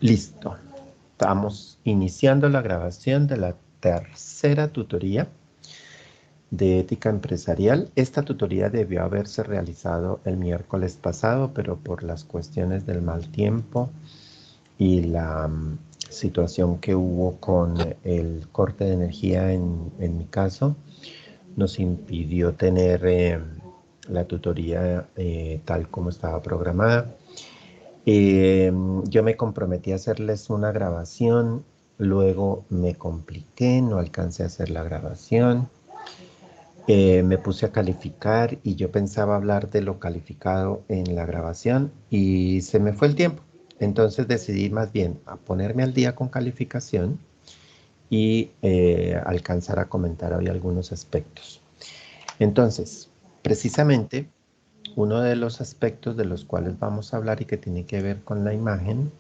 Listo. Estamos iniciando la grabación de la tercera tutoría de ética empresarial. Esta tutoría debió haberse realizado el miércoles pasado, pero por las cuestiones del mal tiempo y la situación que hubo con el corte de energía en mi caso, nos impidió tener la tutoría tal como estaba programada. Yo me comprometí a hacerles una grabación, luego me compliqué, no alcancé a hacer la grabación. Me puse a calificar y yo pensaba hablar de lo calificado en la grabación y se me fue el tiempo. Entonces decidí más bien a ponerme al día con calificación y alcanzar a comentar hoy algunos aspectos. Entonces, precisamente, uno de los aspectos de los cuales vamos a hablar y que tiene que ver con la imagen.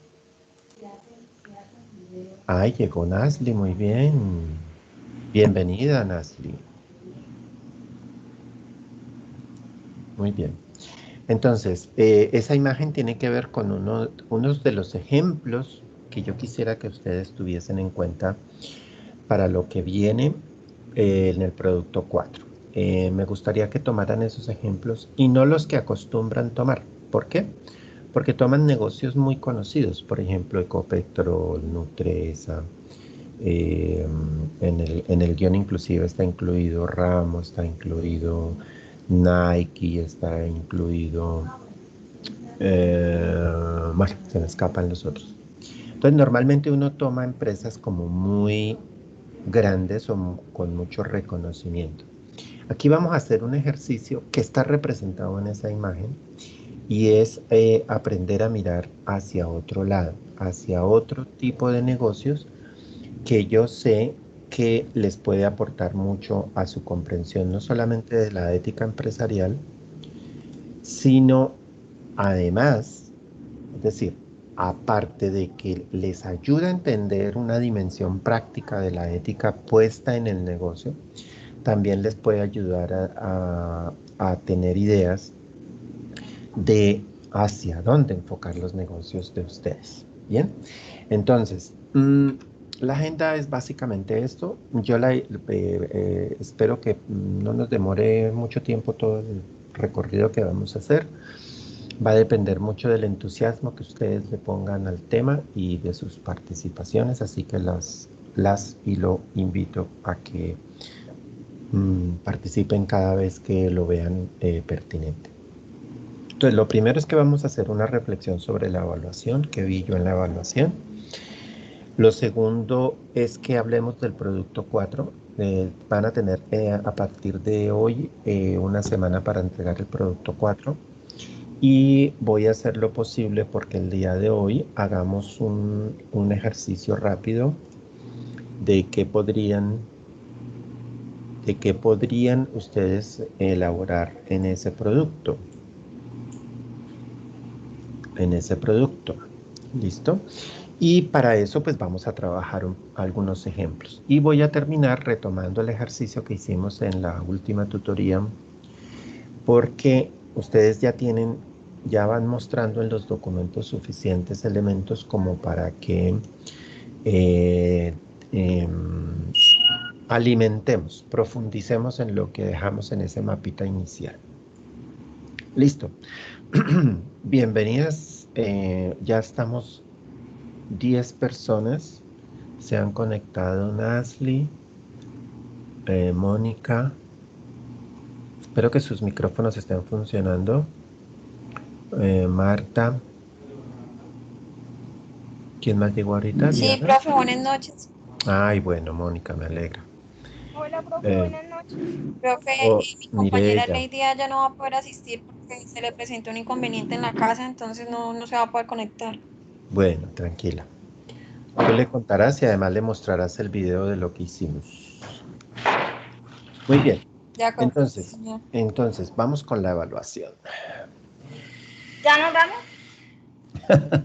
Ay, llegó Nasli, muy bien. Bienvenida, Nasli. Muy bien. Entonces, esa imagen tiene que ver con unos de los ejemplos que yo quisiera que ustedes tuviesen en cuenta para lo que viene en el producto 4. Me gustaría que tomaran esos ejemplos y no los que acostumbran tomar. ¿Por qué? Porque toman negocios muy conocidos, por ejemplo, Ecopetrol, Nutresa. eh, en el guión inclusive está incluido Ramo, está incluido Nike, está incluido... bueno, se me escapan los otros. Entonces, normalmente uno toma empresas como muy grandes o con mucho reconocimiento. Aquí vamos a hacer un ejercicio que está representado en esa imagen y es aprender a mirar hacia otro lado, hacia otro tipo de negocios que yo sé que les puede aportar mucho a su comprensión, no solamente de la ética empresarial, sino además, es decir, aparte de que les ayuda a entender una dimensión práctica de la ética puesta en el negocio, también les puede ayudar a tener ideas de hacia dónde enfocar los negocios de ustedes. Bien, entonces, la agenda es básicamente esto. Yo espero que no nos demore mucho tiempo todo el recorrido que vamos a hacer. Va a depender mucho del entusiasmo que ustedes le pongan al tema y de sus participaciones, así que las y lo invito a que participen cada vez que lo vean pertinente. Entonces, lo primero es que vamos a hacer una reflexión sobre la evaluación, que vi yo en la evaluación. Lo segundo es que hablemos del producto 4. Van a tener a partir de hoy una semana para entregar el producto 4. Y voy a hacer lo posible porque el día de hoy hagamos un ejercicio rápido de qué podrían ustedes elaborar en ese producto. ¿Listo? Y para eso pues vamos a trabajar algunos ejemplos. Y voy a terminar retomando el ejercicio que hicimos en la última tutoría porque ustedes ya van mostrando en los documentos suficientes elementos como para que eh, em, alimentemos, profundicemos en lo que dejamos en ese mapita inicial. Listo. Bienvenidas. Ya estamos 10 personas. Se han conectado Nasli, Mónica. Espero que sus micrófonos estén funcionando. Marta. ¿Quién más llegó ahorita? Sí, Diana. profe, buenas noches. Ay, bueno, Mónica, me alegra. Hola, profe, Eh, buenas noches. Profe, mi compañera Mireya. Lady ya no va a poder asistir porque se le presentó un inconveniente en la casa, entonces no se va a poder conectar. Bueno, tranquila. Tú le contarás y además le mostrarás el video de lo que hicimos. Muy bien. De acuerdo, Entonces, señor. entonces, vamos con la evaluación. ¿Ya nos vamos?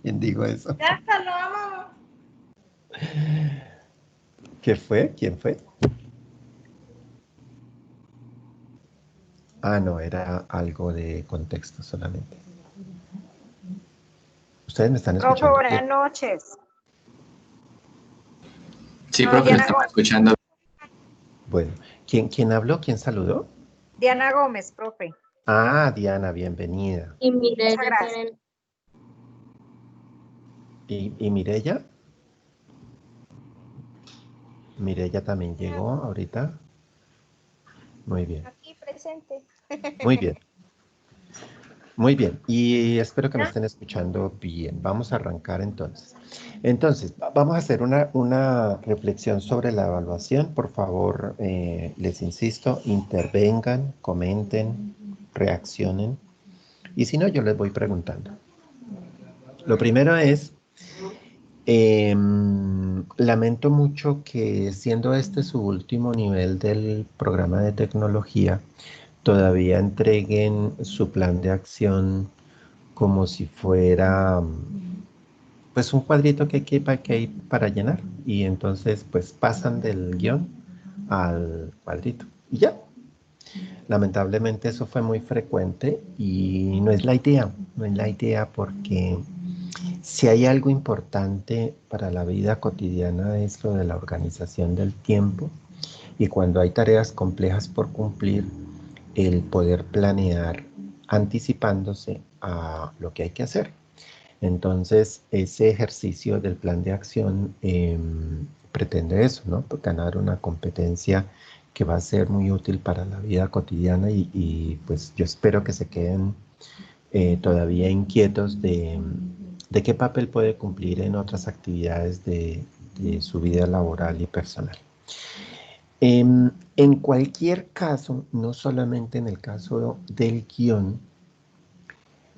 ¿Quién dijo eso? Ya hasta lo vamos. ¿Qué fue? ¿Quién fue? Ah, no, era algo de contexto solamente. ¿Ustedes me están Profe, escuchando buenas bien? noches. Sí, No, profe, lo Diana, estamos escuchando. Bueno, ¿quién habló? ¿Quién saludó? Diana Gómez, profe. Ah, Diana, bienvenida. Y Muchas Mireya gracias. tiene, ¿Y Mireya? Mireya también llegó ahorita. Muy bien, Aquí presente. muy bien. Muy bien, y espero que me estén escuchando bien. Vamos a arrancar entonces. Entonces, vamos a hacer una reflexión sobre la evaluación. Por favor, les insisto, intervengan, comenten, reaccionen. Y si no, yo les voy preguntando. Lo primero es, lamento mucho que siendo este su último nivel del programa de tecnología, todavía entreguen su plan de acción como si fuera pues un cuadrito que hay para llenar y entonces pues pasan del guión al cuadrito y ya. Lamentablemente eso fue muy frecuente y no es la idea, no es la idea porque si hay algo importante para la vida cotidiana es lo de la organización del tiempo y cuando hay tareas complejas por cumplir, el poder planear anticipándose a lo que hay que hacer. Entonces, ese ejercicio del plan de acción pretende eso, ¿no? Pues ganar una competencia que va a ser muy útil para la vida cotidiana pues yo espero que se queden todavía inquietos de qué papel puede cumplir en otras actividades de su vida laboral y personal. En cualquier caso, no solamente en el caso del guión,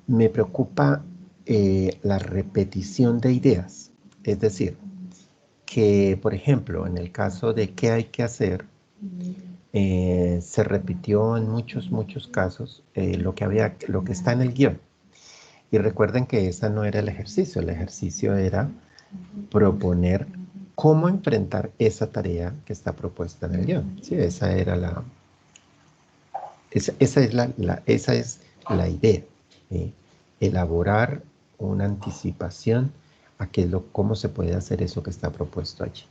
me preocupa la repetición de ideas. Es decir, que, por ejemplo, en el caso de qué hay que hacer, se repitió en muchos casos lo que está en el guión. Y recuerden que ese no era el ejercicio era proponer cómo enfrentar esa tarea que está propuesta en el guión. Sí, esa es la idea. ¿Sí? Elaborar una anticipación a cómo se puede hacer eso que está propuesto allí.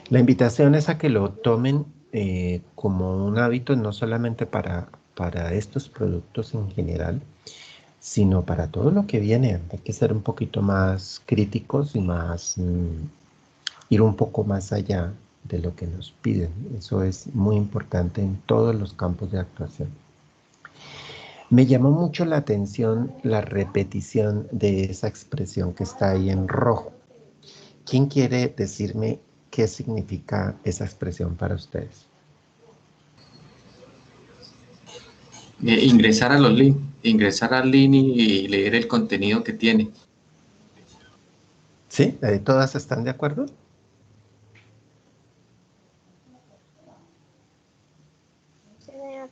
La invitación es a que lo tomen como un hábito no solamente para estos productos en general, sino para todo lo que viene. Hay que ser un poquito más críticos y ir un poco más allá de lo que nos piden. Eso es muy importante en todos los campos de actuación. Me llamó mucho la atención la repetición de esa expresión que está ahí en rojo. ¿Quién quiere decirme qué significa esa expresión para ustedes? Ingresar a los links, ingresar al link y leer el contenido que tiene. ¿Sí? ¿Todas están de acuerdo? Sí, señor.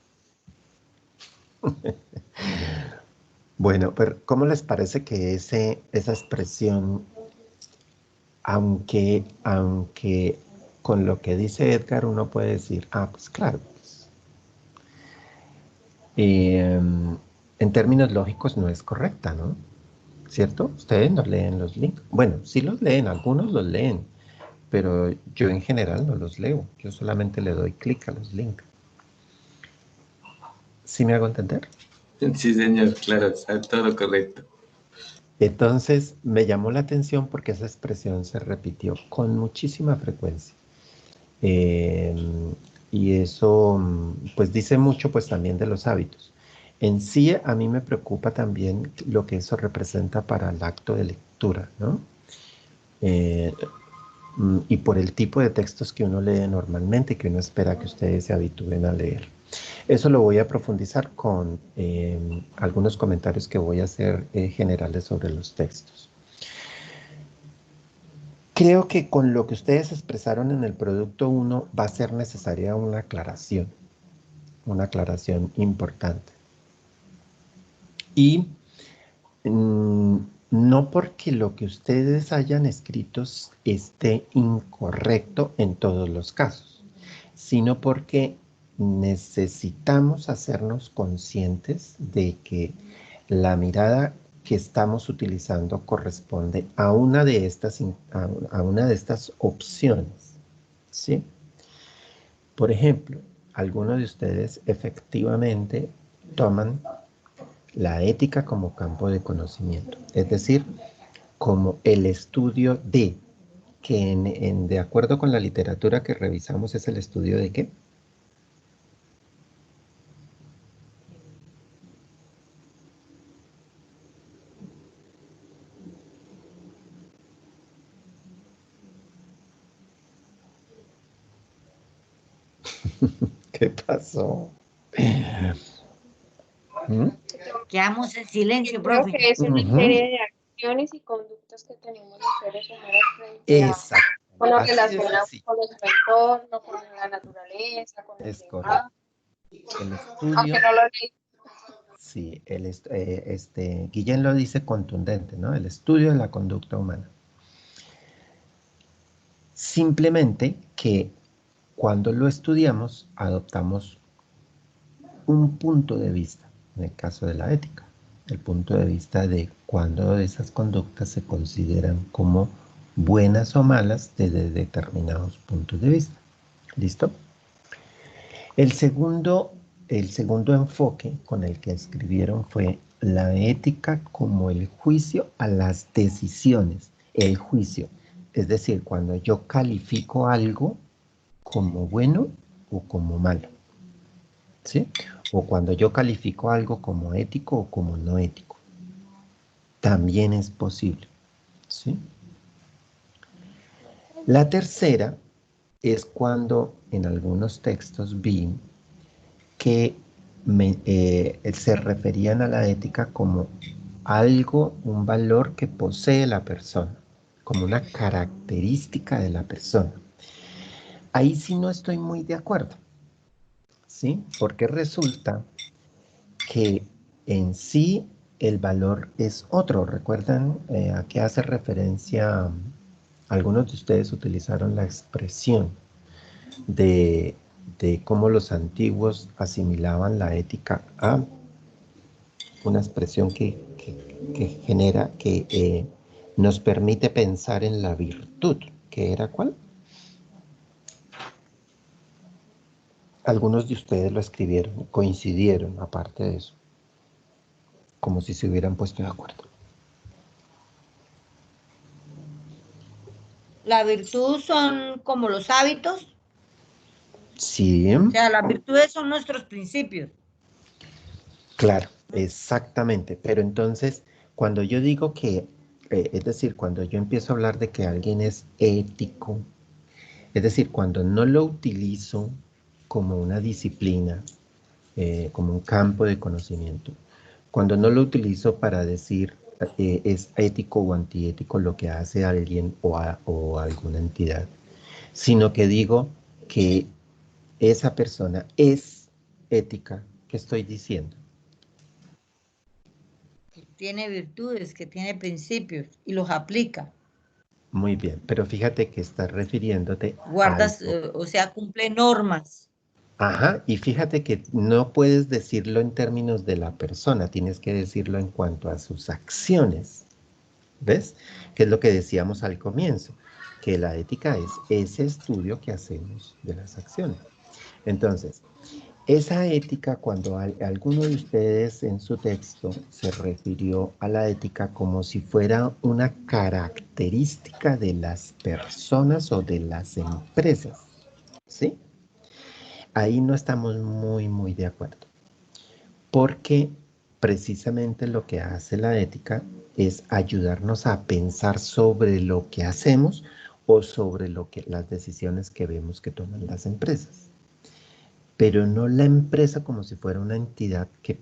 Bueno, pero ¿cómo les parece que esa expresión, aunque con lo que dice Edgar uno puede decir, pues claro, pues, en términos lógicos no es correcta, ¿no? ¿Cierto? Ustedes no leen los links. Bueno, sí los leen, algunos los leen, pero yo en general no los leo. Yo solamente le doy clic a los links. ¿Sí me hago entender? Sí, señor, claro, está todo lo correcto. Entonces me llamó la atención porque esa expresión se repitió con muchísima frecuencia. Eh, y eso pues dice mucho pues también de los hábitos. En sí a mí me preocupa también lo que eso representa para el acto de lectura, ¿no? Eh, y por el tipo de textos que uno lee normalmente, que uno espera que ustedes se habitúen a leer. Eso lo voy a profundizar con algunos comentarios que voy a hacer generales sobre los textos. Creo que con lo que ustedes expresaron en el producto 1 va a ser necesaria una aclaración importante. Y no porque lo que ustedes hayan escrito esté incorrecto en todos los casos, sino porque necesitamos hacernos conscientes de que la mirada que estamos utilizando corresponde a una de estas, a una de estas opciones, ¿sí? Por ejemplo, algunos de ustedes efectivamente toman la ética como campo de conocimiento, es decir, como el estudio de, que de acuerdo con la literatura que revisamos es el estudio de ¿qué? ¿Qué pasó? ¿Mm? Quedamos en silencio, Creo profe. que es una Ujú. serie de acciones y conductas que tenemos los seres humanos frente a Exacto. con lo Así de relacionamos sencillo. con nuestro entorno, con la naturaleza, con los Es demás, correcto. El aunque estudio, no lo leí. sí, Guillén lo dice contundente, ¿no? El estudio de la conducta humana. Simplemente que cuando lo estudiamos adoptamos un punto de vista, en el caso de la ética, el punto de vista de cuando esas conductas se consideran como buenas o malas desde determinados puntos de vista. ¿Listo? El segundo, el segundo enfoque con el que escribieron fue la ética como el juicio a las decisiones, el juicio. Es decir, cuando yo califico algo como bueno o como malo, ¿sí? O cuando yo califico algo como ético o como no ético. También es posible, ¿sí? La tercera es cuando en algunos textos vi que se referían a la ética como algo, un valor que posee la persona, como una característica de la persona. Ahí sí no estoy muy de acuerdo, ¿sí? Porque resulta que en sí el valor es otro. ¿Recuerdan a qué hace referencia? Algunos de ustedes utilizaron la expresión de, de cómo los antiguos asimilaban la ética a una expresión que genera, que nos permite pensar en la virtud, que era ¿cuál? Algunos de ustedes lo escribieron, coincidieron aparte de eso, como si se hubieran puesto de acuerdo. La virtud son como los hábitos, Sí, o sea, las virtudes son nuestros principios. claro, exactamente. Pero entonces, cuando yo digo que, es decir, cuando yo empiezo a hablar de que alguien es ético, es decir, cuando no lo utilizo como una disciplina, como un campo de conocimiento, cuando no lo utilizo para decir es ético o antiético lo que hace alguien o alguna entidad, sino que digo que esa persona es ética, ¿qué estoy diciendo? Que tiene virtudes, que tiene principios y los aplica. Muy bien, pero fíjate que estás refiriéndote a Guardas, algo. o sea, cumple normas. Ajá, y fíjate que no puedes decirlo en términos de la persona, tienes que decirlo en cuanto a sus acciones. ¿Ves? Que es lo que decíamos al comienzo, que la ética es ese estudio que hacemos de las acciones. Entonces, esa ética, cuando alguno de ustedes en su texto se refirió a la ética como si fuera una característica de las personas o de las empresas, ¿sí? Ahí no estamos muy de acuerdo, porque precisamente lo que hace la ética es ayudarnos a pensar sobre lo que hacemos o sobre las decisiones que vemos que toman las empresas. Pero no la empresa como si fuera una entidad que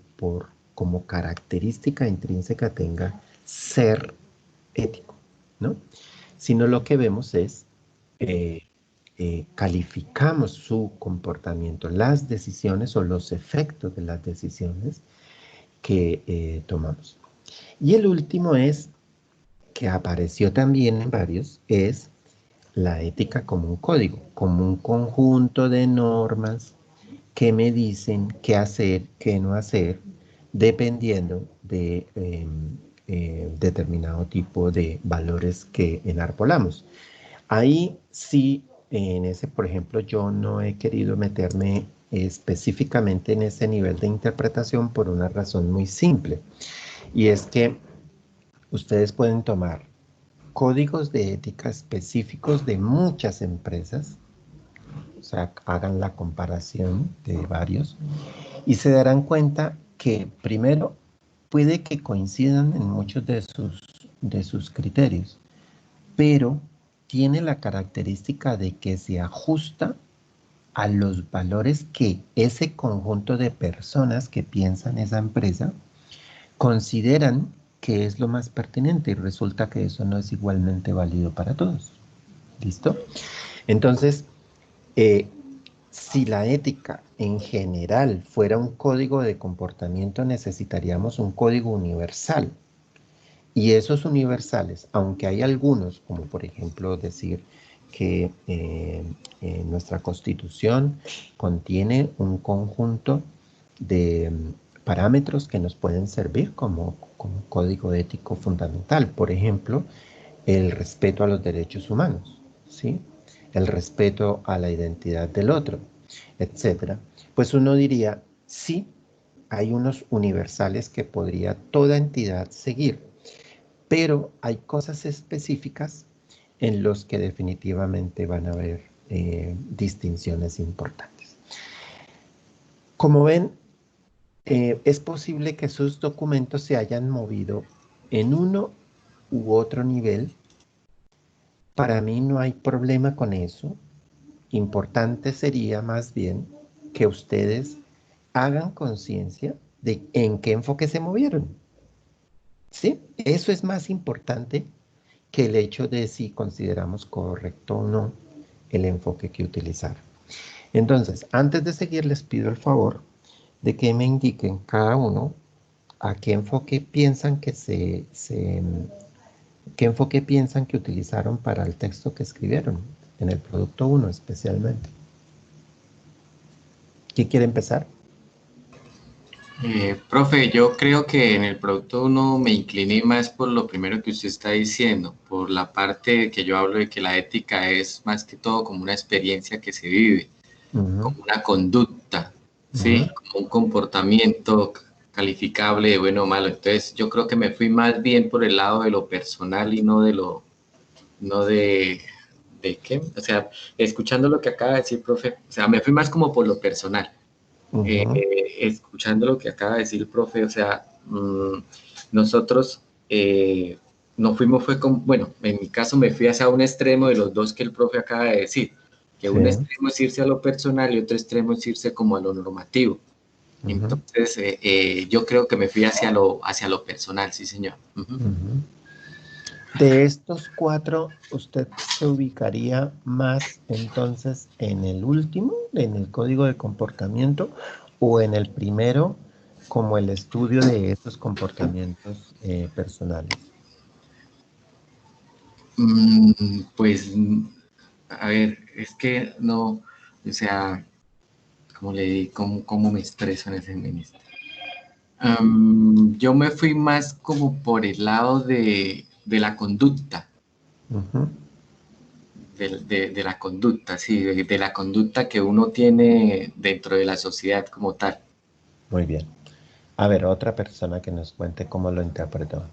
como característica intrínseca tenga ser ético, ¿no? Sino lo que vemos es, eh, calificamos su comportamiento, las decisiones o los efectos de las decisiones que tomamos. Y el último es, que apareció también en varios, es la ética como un código, como un conjunto de normas que me dicen qué hacer, qué no hacer, dependiendo de determinado tipo de valores que enarbolamos. Ahí sí, en ese, por ejemplo, yo no he querido meterme específicamente en ese nivel de interpretación por una razón muy simple, y es que ustedes pueden tomar códigos de ética específicos de muchas empresas, o sea, hagan la comparación de varios y se darán cuenta que primero puede que coincidan en muchos de sus criterios, pero tiene la característica de que se ajusta a los valores que ese conjunto de personas que piensan esa empresa consideran que es lo más pertinente, y resulta que eso no es igualmente válido para todos. ¿Listo? Entonces, si la ética en general fuera un código de comportamiento, necesitaríamos un código universal. Y esos universales, aunque hay algunos, como por ejemplo decir que nuestra Constitución contiene un conjunto de parámetros que nos pueden servir como código ético fundamental. Por ejemplo, el respeto a los derechos humanos, ¿sí? El respeto a la identidad del otro, etcétera. Pues uno diría, sí, hay unos universales que podría toda entidad seguir, pero hay cosas específicas en los que definitivamente van a haber distinciones importantes. Como ven, es posible que sus documentos se hayan movido en uno u otro nivel. Para mí no hay problema con eso. Importante sería más bien que ustedes hagan conciencia de en qué enfoque se movieron. ¿Sí? Eso es más importante que el hecho de si consideramos correcto o no el enfoque que utilizaron. Entonces, antes de seguir, les pido el favor de que me indiquen cada uno a qué enfoque piensan que qué enfoque piensan que utilizaron para el texto que escribieron, en el producto 1 especialmente. ¿Quién quiere empezar? Profe, yo creo que en el producto 1 me incliné más por lo primero que usted está diciendo, por la parte que yo hablo de que la ética es más que todo como una experiencia que se vive, como una conducta, ¿sí? Como un comportamiento calificable de bueno o malo. Entonces yo creo que me fui más bien por el lado de lo personal y no de qué, o sea, escuchando lo que acaba de decir, profe, o sea, me fui más como por lo personal. Escuchando lo que acaba de decir el profe, o sea, nosotros nos fuimos, bueno, en mi caso me fui hacia un extremo de los dos que el profe acaba de decir, que un extremo es irse a lo personal y otro extremo es irse como a lo normativo. Entonces, yo creo que me fui hacia lo personal, sí, señor. De estos 4, ¿usted se ubicaría más entonces en el último, en el código de comportamiento, o en el primero, como el estudio de estos comportamientos personales? Pues, a ver, es que no, o sea, ¿cómo me expreso en ese ministro? Yo me fui más como por el lado de la conducta. De la conducta, sí, de la conducta que uno tiene dentro de la sociedad como tal. Muy bien. A ver, otra persona que nos cuente cómo lo interpretó.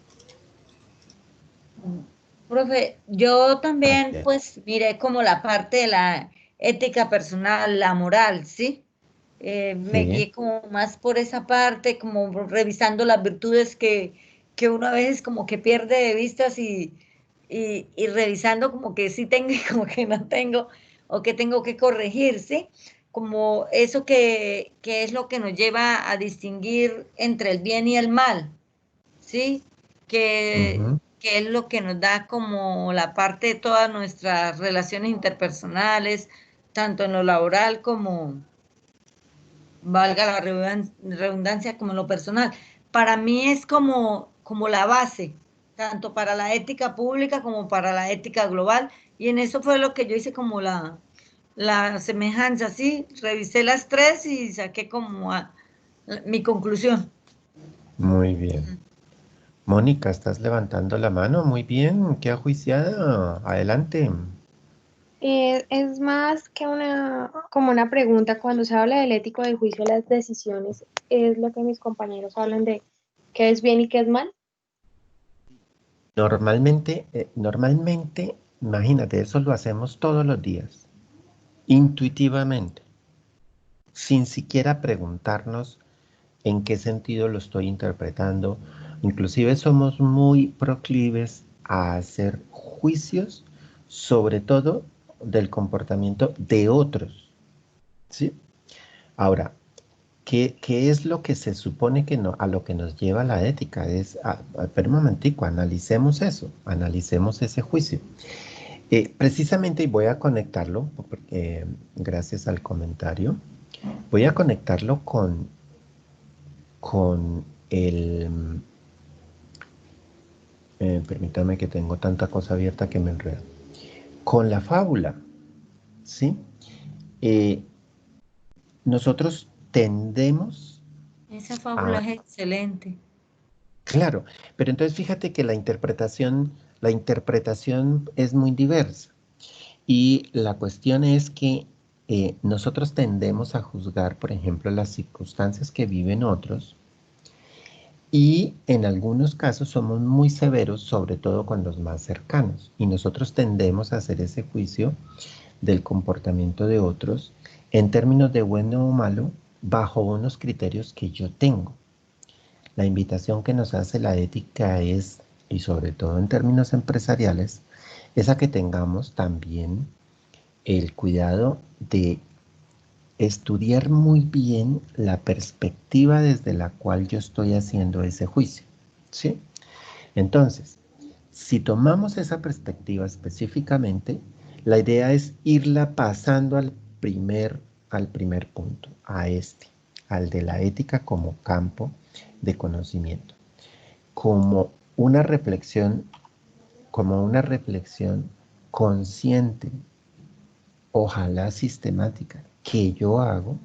Profe, yo también pues miré como la parte de la ética personal, la moral, ¿sí? Me guié como más por esa parte, como revisando las virtudes que uno a veces como que pierde de vistas y revisando como que sí tengo y como que no tengo, o que tengo que corregir, ¿sí? Como eso que es lo que nos lleva a distinguir entre el bien y el mal, ¿sí? Que es lo que nos da como la parte de todas nuestras relaciones interpersonales, tanto en lo laboral como, valga la redundancia, como en lo personal. Para mí es como la base, tanto para la ética pública como para la ética global, y en eso fue lo que yo hice como la semejanza, ¿sí? Revisé las 3 y saqué como mi conclusión. Muy bien. Mónica, estás levantando la mano. Muy bien, qué ajuiciada. Adelante. Es más que como una pregunta. Cuando se habla del ético del juicio de las decisiones, es lo que mis compañeros hablan de qué es bien y qué es mal. Normalmente, imagínate, eso lo hacemos todos los días, intuitivamente, sin siquiera preguntarnos en qué sentido lo estoy interpretando. Inclusive somos muy proclives a hacer juicios, sobre todo del comportamiento de otros, ¿sí? Ahora, ¿qué es lo que se supone que no, a lo que nos lleva la ética? Espera un momentico, analicemos eso, analicemos ese juicio. Precisamente, y voy a conectarlo, porque, gracias al comentario, voy a conectarlo con permítame que tengo tanta cosa abierta que me enredo, con la fábula, ¿sí? Eh, nosotros tendemos Esa fábula a, es excelente. claro, pero entonces fíjate que la interpretación es muy diversa. Y la cuestión es que nosotros tendemos a juzgar, por ejemplo, las circunstancias que viven otros y en algunos casos somos muy severos, sobre todo con los más cercanos. Y nosotros tendemos a hacer ese juicio del comportamiento de otros en términos de bueno o malo bajo unos criterios que yo tengo. La invitación que nos hace la ética es, y sobre todo en términos empresariales, es a que tengamos también el cuidado de estudiar muy bien la perspectiva desde la cual yo estoy haciendo ese juicio, ¿sí? Entonces, si tomamos esa perspectiva específicamente, la idea es irla pasando al primer punto, al de la ética como campo de conocimiento, como una reflexión, como una reflexión consciente, ojalá sistemática, que yo hago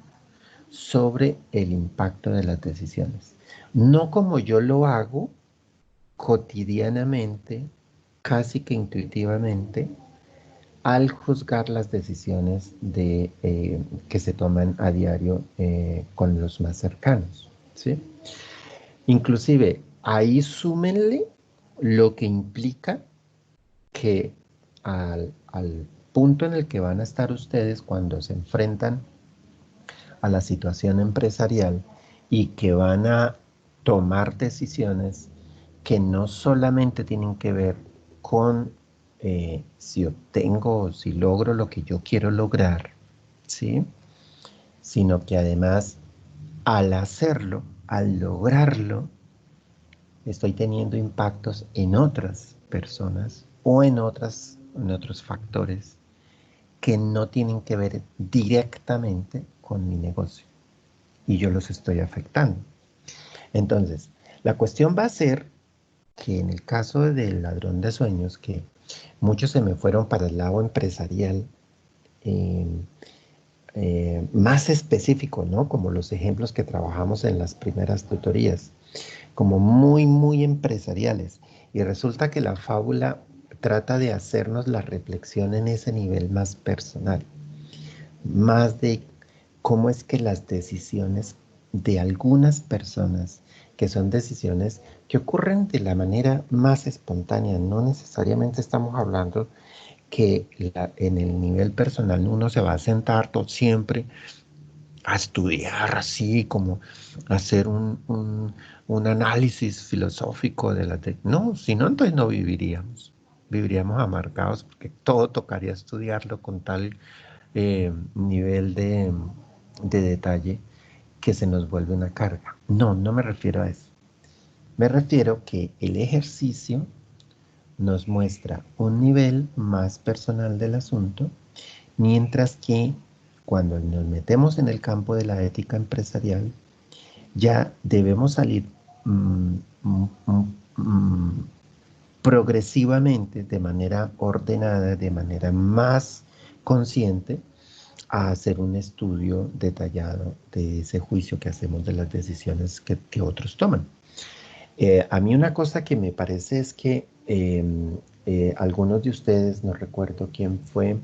sobre el impacto de las decisiones. No como yo lo hago cotidianamente, casi que intuitivamente, al juzgar las decisiones que se toman a diario con los más cercanos, ¿sí? Inclusive, ahí súmenle lo que implica que al punto en el que van a estar ustedes cuando se enfrentan a la situación empresarial y que van a tomar decisiones que no solamente tienen que ver con si obtengo o si logro lo que yo quiero lograr, ¿sí? Sino que además al hacerlo, al lograrlo, estoy teniendo impactos en otras personas o en otros factores que no tienen que ver directamente con mi negocio y yo los estoy afectando. Entonces, la cuestión va a ser que en el caso del ladrón de sueños, que muchos se me fueron para el lado empresarial, eh, más específico, ¿no? Como los ejemplos que trabajamos en las primeras tutorías, como muy, muy empresariales. Y resulta que la fábula trata de hacernos la reflexión en ese nivel más personal, más de cómo es que las decisiones de algunas personas, que son decisiones que ocurren de la manera más espontánea, no necesariamente estamos hablando que en el nivel personal uno se va a sentar todo siempre a estudiar así, como hacer un análisis filosófico de la... No, si no, entonces no viviríamos. Viviríamos amargados porque todo tocaría estudiarlo con tal nivel de detalle que se nos vuelve una carga. No, no me refiero a eso. Me refiero que el ejercicio nos muestra un nivel más personal del asunto, mientras que cuando nos metemos en el campo de la ética empresarial, ya debemos salir mm, mm, mm, progresivamente, de manera ordenada, de manera más consciente, a hacer un estudio detallado de ese juicio que hacemos de las decisiones que otros toman. A mí una cosa que me parece es que algunos de ustedes, no recuerdo quién fue,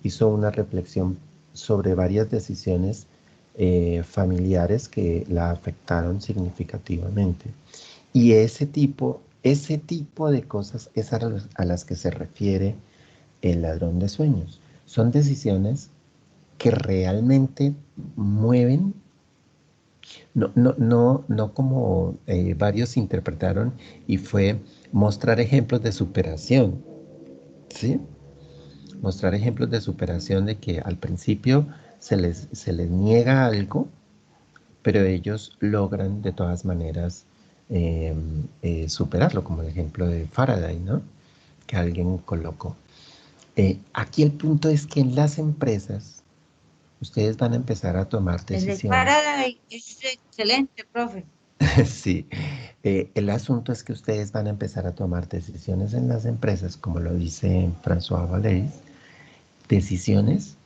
hizo una reflexión sobre varias decisiones familiares que la afectaron significativamente. Y ese tipo de cosas es a las que se refiere el ladrón de sueños. Son decisiones que realmente mueven, no como varios interpretaron, y fue mostrar ejemplos de superación, ¿sí? Mostrar ejemplos de superación de que al principio se les niega algo, pero ellos logran de todas maneras superarlo, como el ejemplo de Faraday, ¿no? Que alguien colocó. Aquí el punto es que en las empresas ustedes van a empezar a tomar El de decisiones. Faraday es excelente, profe. Sí, el asunto es que ustedes van a empezar a tomar decisiones en las empresas, como lo dice François Valéry, decisiones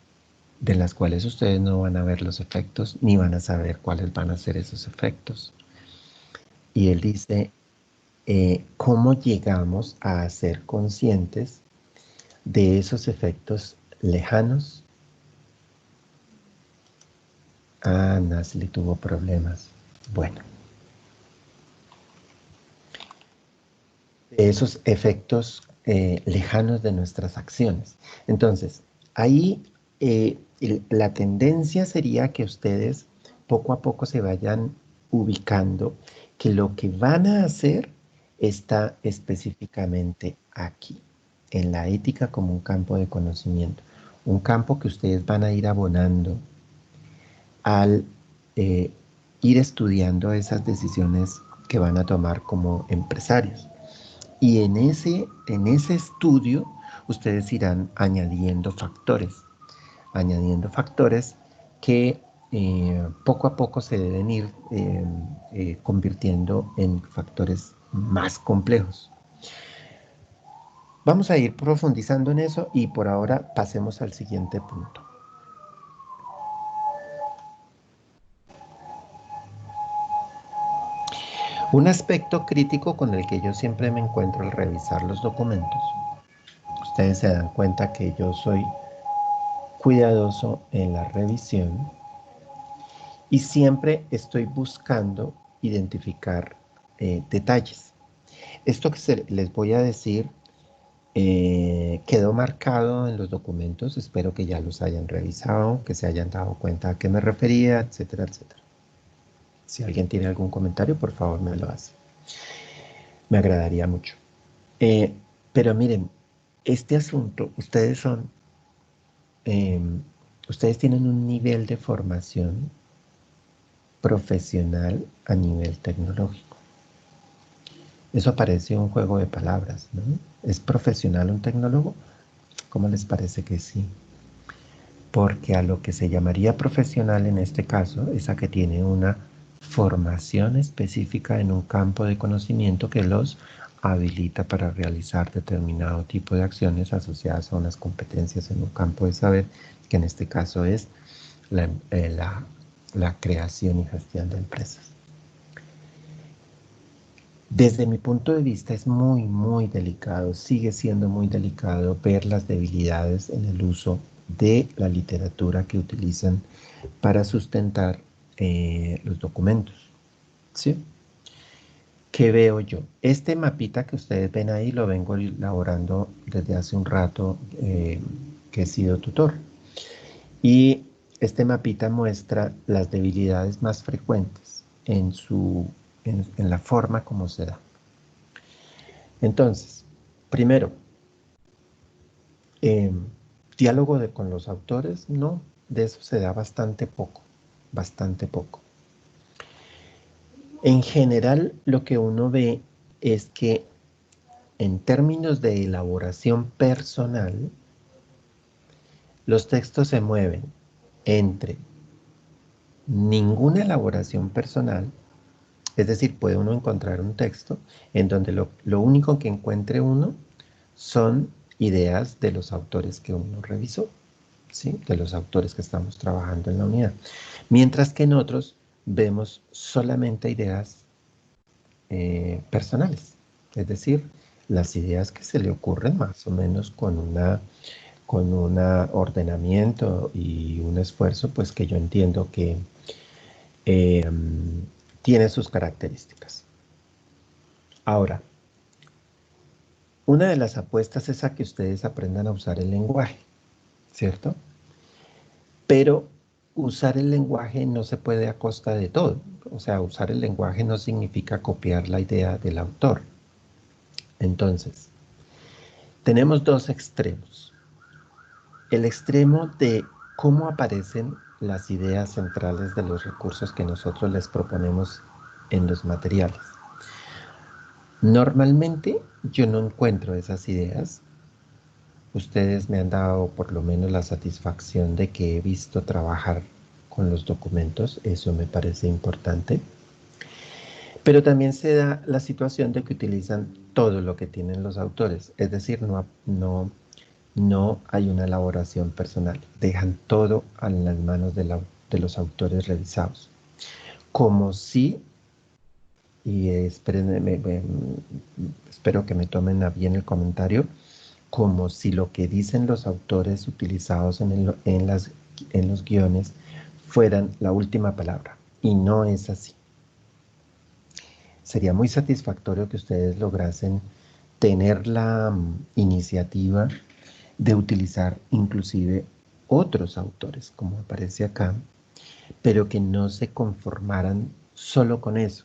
de las cuales ustedes no van a ver los efectos ni van a saber cuáles van a ser esos efectos. Y él dice, ¿cómo llegamos a ser conscientes de esos efectos lejanos? Ah, Nasli tuvo problemas. Bueno, de esos efectos lejanos de nuestras acciones. Entonces, ahí la tendencia sería que ustedes poco a poco se vayan ubicando que lo que van a hacer está específicamente aquí, en la ética como un campo de conocimiento, un campo que ustedes van a ir abonando al ir estudiando esas decisiones que van a tomar como empresarios. Y en ese estudio ustedes irán añadiendo factores que poco a poco se deben ir convirtiendo en factores más complejos. Vamos a ir profundizando en eso y por ahora pasemos al siguiente punto. Un aspecto crítico con el que yo siempre me encuentro al revisar los documentos. Ustedes se dan cuenta que yo soy cuidadoso en la revisión y siempre estoy buscando identificar detalles. Esto que les voy a decir quedó marcado en los documentos, espero que ya los hayan revisado, que se hayan dado cuenta a qué me refería, etcétera, etcétera. Si alguien tiene algún comentario, por favor me lo hace. Me agradaría mucho. Pero miren, este asunto, ustedes tienen un nivel de formación profesional a nivel tecnológico. Eso parece un juego de palabras, ¿no? ¿Es profesional un tecnólogo? ¿Cómo les parece que sí? Porque a lo que se llamaría profesional en este caso es a que tiene una formación específica en un campo de conocimiento que los habilita para realizar determinado tipo de acciones asociadas a unas competencias en un campo de saber, que en este caso es la creación y gestión de empresas. Desde mi punto de vista es muy, muy delicado, sigue siendo muy delicado ver las debilidades en el uso de la literatura que utilizan para sustentar los documentos, ¿sí? ¿Qué veo yo? Este mapita que ustedes ven ahí lo vengo elaborando desde hace un rato que he sido tutor. Y este mapita muestra las debilidades más frecuentes en la forma como se da. Entonces, primero, diálogo con los autores, no, de eso se da bastante poco, bastante poco. En general, lo que uno ve es que en términos de elaboración personal, los textos se mueven entre ninguna elaboración personal, es decir, puede uno encontrar un texto en donde lo único que encuentre uno son ideas de los autores que uno revisó, ¿sí? De los autores que estamos trabajando en la unidad. Mientras que en otros vemos solamente ideas personales, es decir, las ideas que se le ocurren más o menos con un ordenamiento y un esfuerzo, pues que yo entiendo que eh, tiene sus características. Ahora, una de las apuestas es a que ustedes aprendan a usar el lenguaje, ¿cierto? Pero usar el lenguaje no se puede a costa de todo. O sea, usar el lenguaje no significa copiar la idea del autor. Entonces, tenemos dos extremos. El extremo de cómo aparecen las ideas centrales de los recursos que nosotros les proponemos en los materiales. Normalmente yo no encuentro esas ideas. Ustedes me han dado por lo menos la satisfacción de que he visto trabajar con los documentos. Eso me parece importante. Pero también se da la situación de que utilizan todo lo que tienen los autores. Es decir, no hay una elaboración personal. Dejan todo en las manos de los autores revisados. Como si, y espero que me tomen a bien el comentario, como si lo que dicen los autores utilizados en los guiones fueran la última palabra. Y no es así. Sería muy satisfactorio que ustedes lograsen tener la iniciativa de utilizar inclusive otros autores, como aparece acá, pero que no se conformaran solo con eso,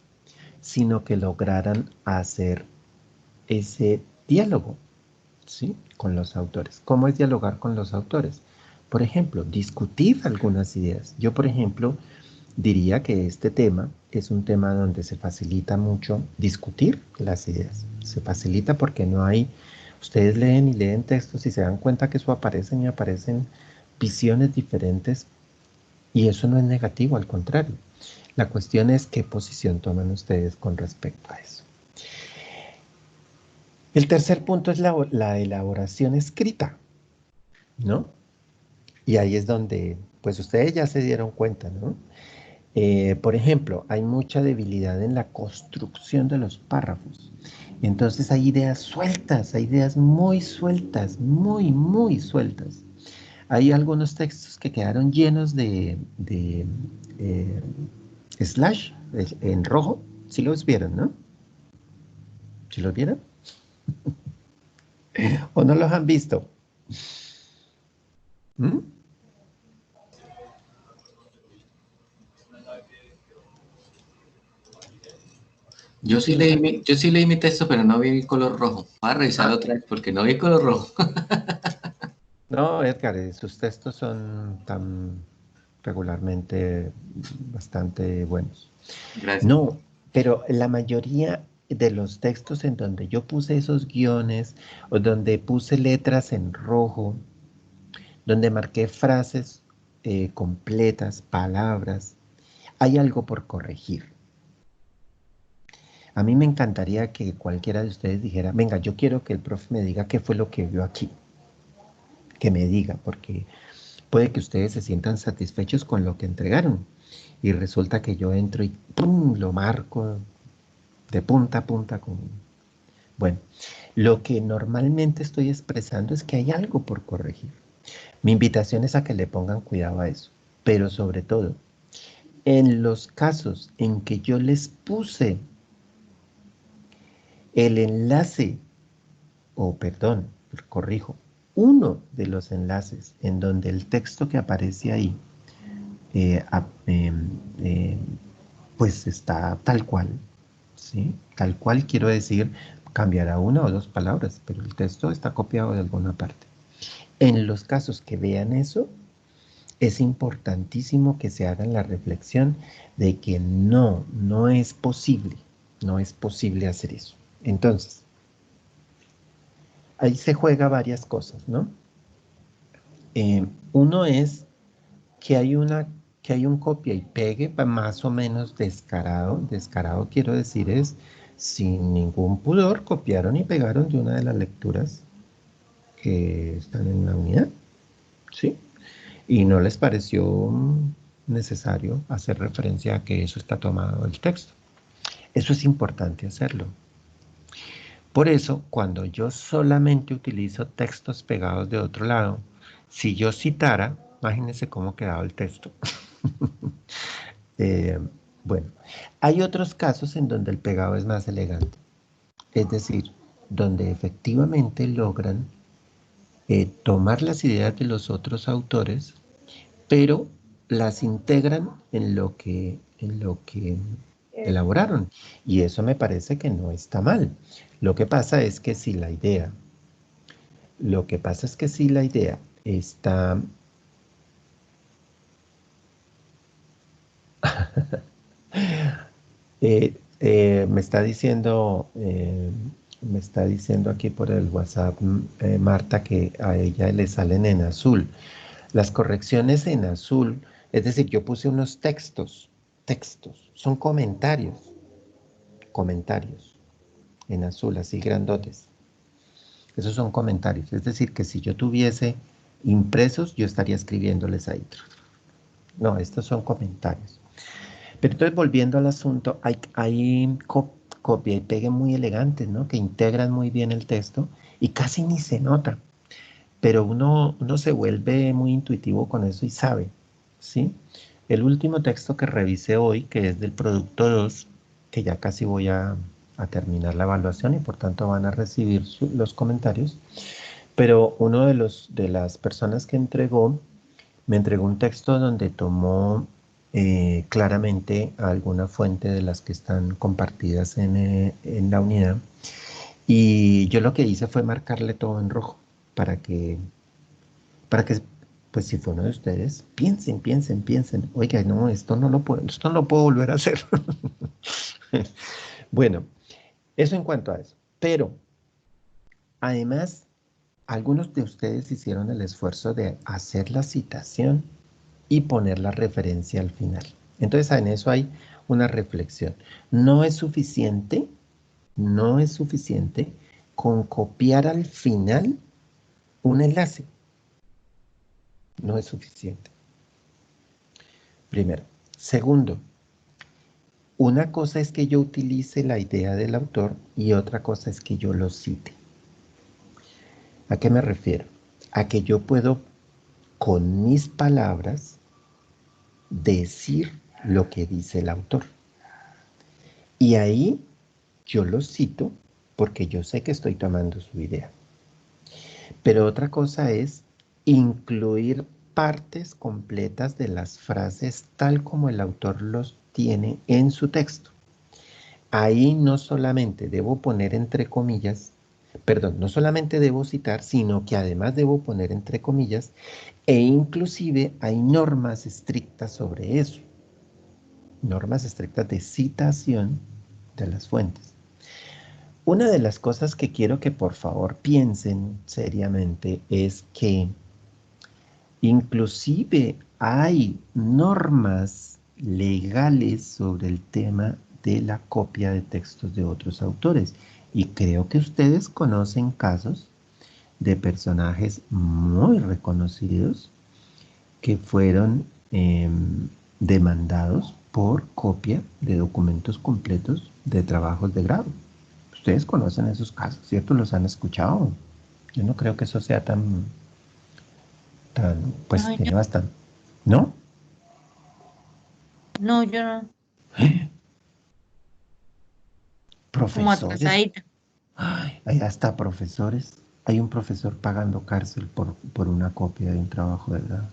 sino que lograran hacer ese diálogo, ¿sí?, con los autores. ¿Cómo es dialogar con los autores? Por ejemplo, discutir algunas ideas. Yo, por ejemplo, diría que este tema es un tema donde se facilita mucho discutir las ideas. Se facilita porque no hay... Ustedes leen y leen textos y se dan cuenta que eso aparecen y aparecen visiones diferentes, y eso no es negativo, al contrario. La cuestión es qué posición toman ustedes con respecto a eso. El tercer punto es la elaboración escrita, ¿no? Y ahí es donde, pues ustedes ya se dieron cuenta, ¿no? Por ejemplo, hay mucha debilidad en la construcción de los párrafos. Entonces hay ideas sueltas, hay ideas muy sueltas, muy sueltas. Hay algunos textos que quedaron llenos de slash en rojo. ¿Sí los vieron, no? ¿Sí los vieron? ¿O no los han visto? ¿Mm? Yo sí leí mi texto, pero no vi el color rojo. Voy a revisar otra vez porque no vi color rojo. No, Edgar, sus textos son tan regularmente bastante buenos. Gracias. No, pero la mayoría de los textos en donde yo puse esos guiones o donde puse letras en rojo, donde marqué frases completas, palabras, hay algo por corregir. A mí me encantaría que cualquiera de ustedes dijera, venga, yo quiero que el profe me diga qué fue lo que vio aquí. Que me diga, porque puede que ustedes se sientan satisfechos con lo que entregaron. Y resulta que yo entro y ¡pum!, lo marco de punta a punta. Bueno, lo que normalmente estoy expresando es que hay algo por corregir. Mi invitación es a que le pongan cuidado a eso. Pero sobre todo, en los casos en que yo les puse el enlace, o perdón, corrijo, uno de los enlaces en donde el texto que aparece ahí pues está tal cual, ¿sí? Tal cual quiero decir, cambiará una o dos palabras, pero el texto está copiado de alguna parte. En los casos que vean eso, es importantísimo que se hagan la reflexión de que no es posible hacer eso. Entonces, ahí se juega varias cosas, ¿no? Uno es que hay un copia y pegue más o menos descarado. Descarado quiero decir es sin ningún pudor, copiaron y pegaron de una de las lecturas que están en la unidad, ¿sí? Y no les pareció necesario hacer referencia a que eso está tomado del texto. Eso es importante hacerlo. Por eso, cuando yo solamente utilizo textos pegados de otro lado, si yo citara, imagínense cómo quedaba el texto. Eh, bueno, hay otros casos en donde el pegado es más elegante. Es decir, donde efectivamente logran tomar las ideas de los otros autores, pero las integran en lo que elaboraron. Y eso me parece que no está mal. Lo que pasa es que si la idea, está... me está diciendo aquí por el WhatsApp Marta que a ella le salen en azul. Las correcciones en azul, es decir, yo puse unos textos, son comentarios en azul, así grandotes. Esos son comentarios, es decir, que si yo tuviese impresos, yo estaría escribiéndoles ahí. No, estos son comentarios. Pero entonces, volviendo al asunto, hay copia y pegue muy elegantes, ¿no? Que integran muy bien el texto y casi ni se nota. Pero uno se vuelve muy intuitivo con eso y sabe, ¿sí? El último texto que revisé hoy, que es del producto 2, que ya casi voy a terminar la evaluación y por tanto van a recibir los comentarios, pero uno de las personas que me entregó un texto donde tomó claramente alguna fuente de las que están compartidas en la unidad, y yo lo que hice fue marcarle todo en rojo para que, pues si fue uno de ustedes, piensen, oiga, no, esto no lo puedo volver a hacer. Bueno, eso en cuanto a eso. Pero, además, algunos de ustedes hicieron el esfuerzo de hacer la citación y poner la referencia al final. Entonces, en eso hay una reflexión. No es suficiente con copiar al final un enlace. No es suficiente. Primero. Segundo, una cosa es que yo utilice la idea del autor y otra cosa es que yo lo cite. ¿A qué me refiero? A que yo puedo, con mis palabras, decir lo que dice el autor. Y ahí yo lo cito porque yo sé que estoy tomando su idea. Pero otra cosa es incluir partes completas de las frases tal como el autor los tiene en su texto. Ahí no solamente debo poner entre comillas, no solamente debo citar, sino que además debo poner entre comillas, e inclusive hay normas estrictas sobre eso. Normas estrictas de citación de las fuentes. Una de las cosas que quiero que por favor piensen seriamente es que inclusive hay normas legales sobre el tema de la copia de textos de otros autores. Y creo que ustedes conocen casos de personajes muy reconocidos que fueron demandados por copia de documentos completos de trabajos de grado. Ustedes conocen esos casos, ¿cierto? ¿Los han escuchado? Yo no creo que eso sea pues No, tiene bastante. ¿No? No, yo no. Como Profesores. atrasadita. Ay, hay hasta profesores. Hay un profesor pagando cárcel por una copia de un trabajo de grado.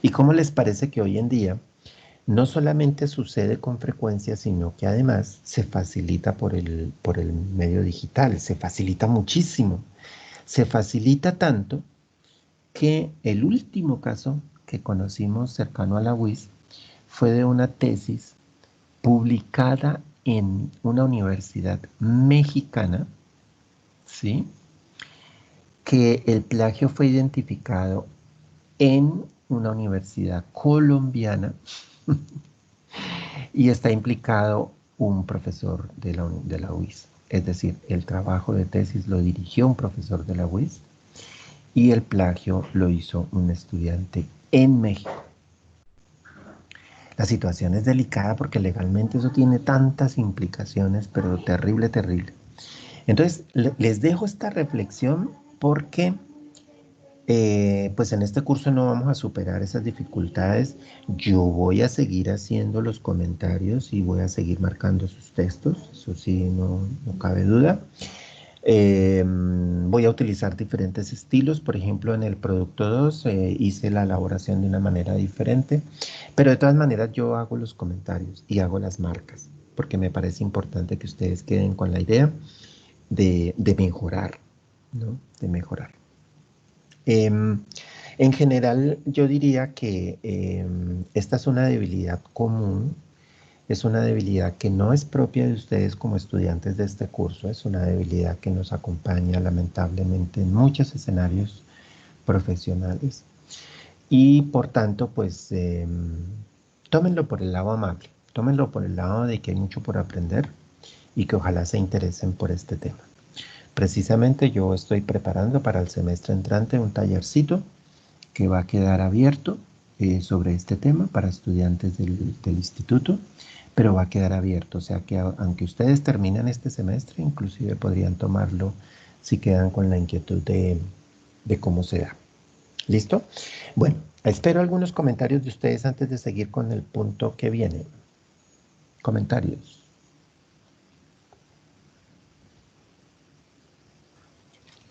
¿Y cómo les parece que hoy en día no solamente sucede con frecuencia, sino que además se facilita por el medio digital? Se facilita muchísimo. Se facilita tanto que el último caso que conocimos cercano a la UIS fue de una tesis publicada en una universidad mexicana, ¿sí? Que el plagio fue identificado en una universidad colombiana y está implicado un profesor de la UIS. Es decir, el trabajo de tesis lo dirigió un profesor de la UIS y el plagio lo hizo un estudiante en México. La situación es delicada porque legalmente eso tiene tantas implicaciones, pero terrible, terrible. Entonces, les dejo esta reflexión porque pues en este curso no vamos a superar esas dificultades. Yo voy a seguir haciendo los comentarios y voy a seguir marcando sus textos, eso sí, no cabe duda. Voy a utilizar diferentes estilos, por ejemplo, en el producto 2 hice la elaboración de una manera diferente, pero de todas maneras yo hago los comentarios y hago las marcas, porque me parece importante que ustedes queden con la idea de mejorar, ¿no? De mejorar. En general, yo diría que esta es una debilidad común, es una debilidad que no es propia de ustedes como estudiantes de este curso, es una debilidad que nos acompaña lamentablemente en muchos escenarios profesionales y por tanto, pues tómenlo por el lado amable, tómenlo por el lado de que hay mucho por aprender y que ojalá se interesen por este tema. Precisamente yo estoy preparando para el semestre entrante un tallercito que va a quedar abierto sobre este tema para estudiantes del instituto, pero va a quedar abierto, o sea que aunque ustedes terminan este semestre, inclusive podrían tomarlo si quedan con la inquietud de cómo se da. ¿Listo? Bueno, espero algunos comentarios de ustedes antes de seguir con el punto que viene. Comentarios.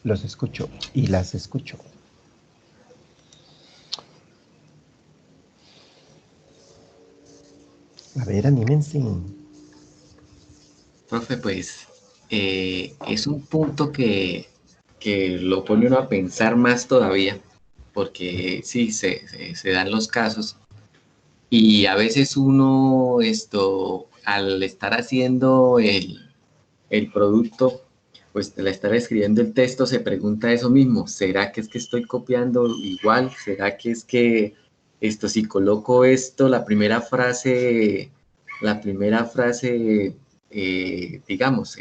Los escucho y las escucho. A ver, anímense. Profe, pues es un punto que lo pone uno a pensar más todavía, porque sí, se dan los casos y a veces uno al estar haciendo el producto, pues al estar escribiendo el texto se pregunta eso mismo, ¿será que es que estoy copiando igual? ¿Será que es que si coloco esto, la primera frase, digamos,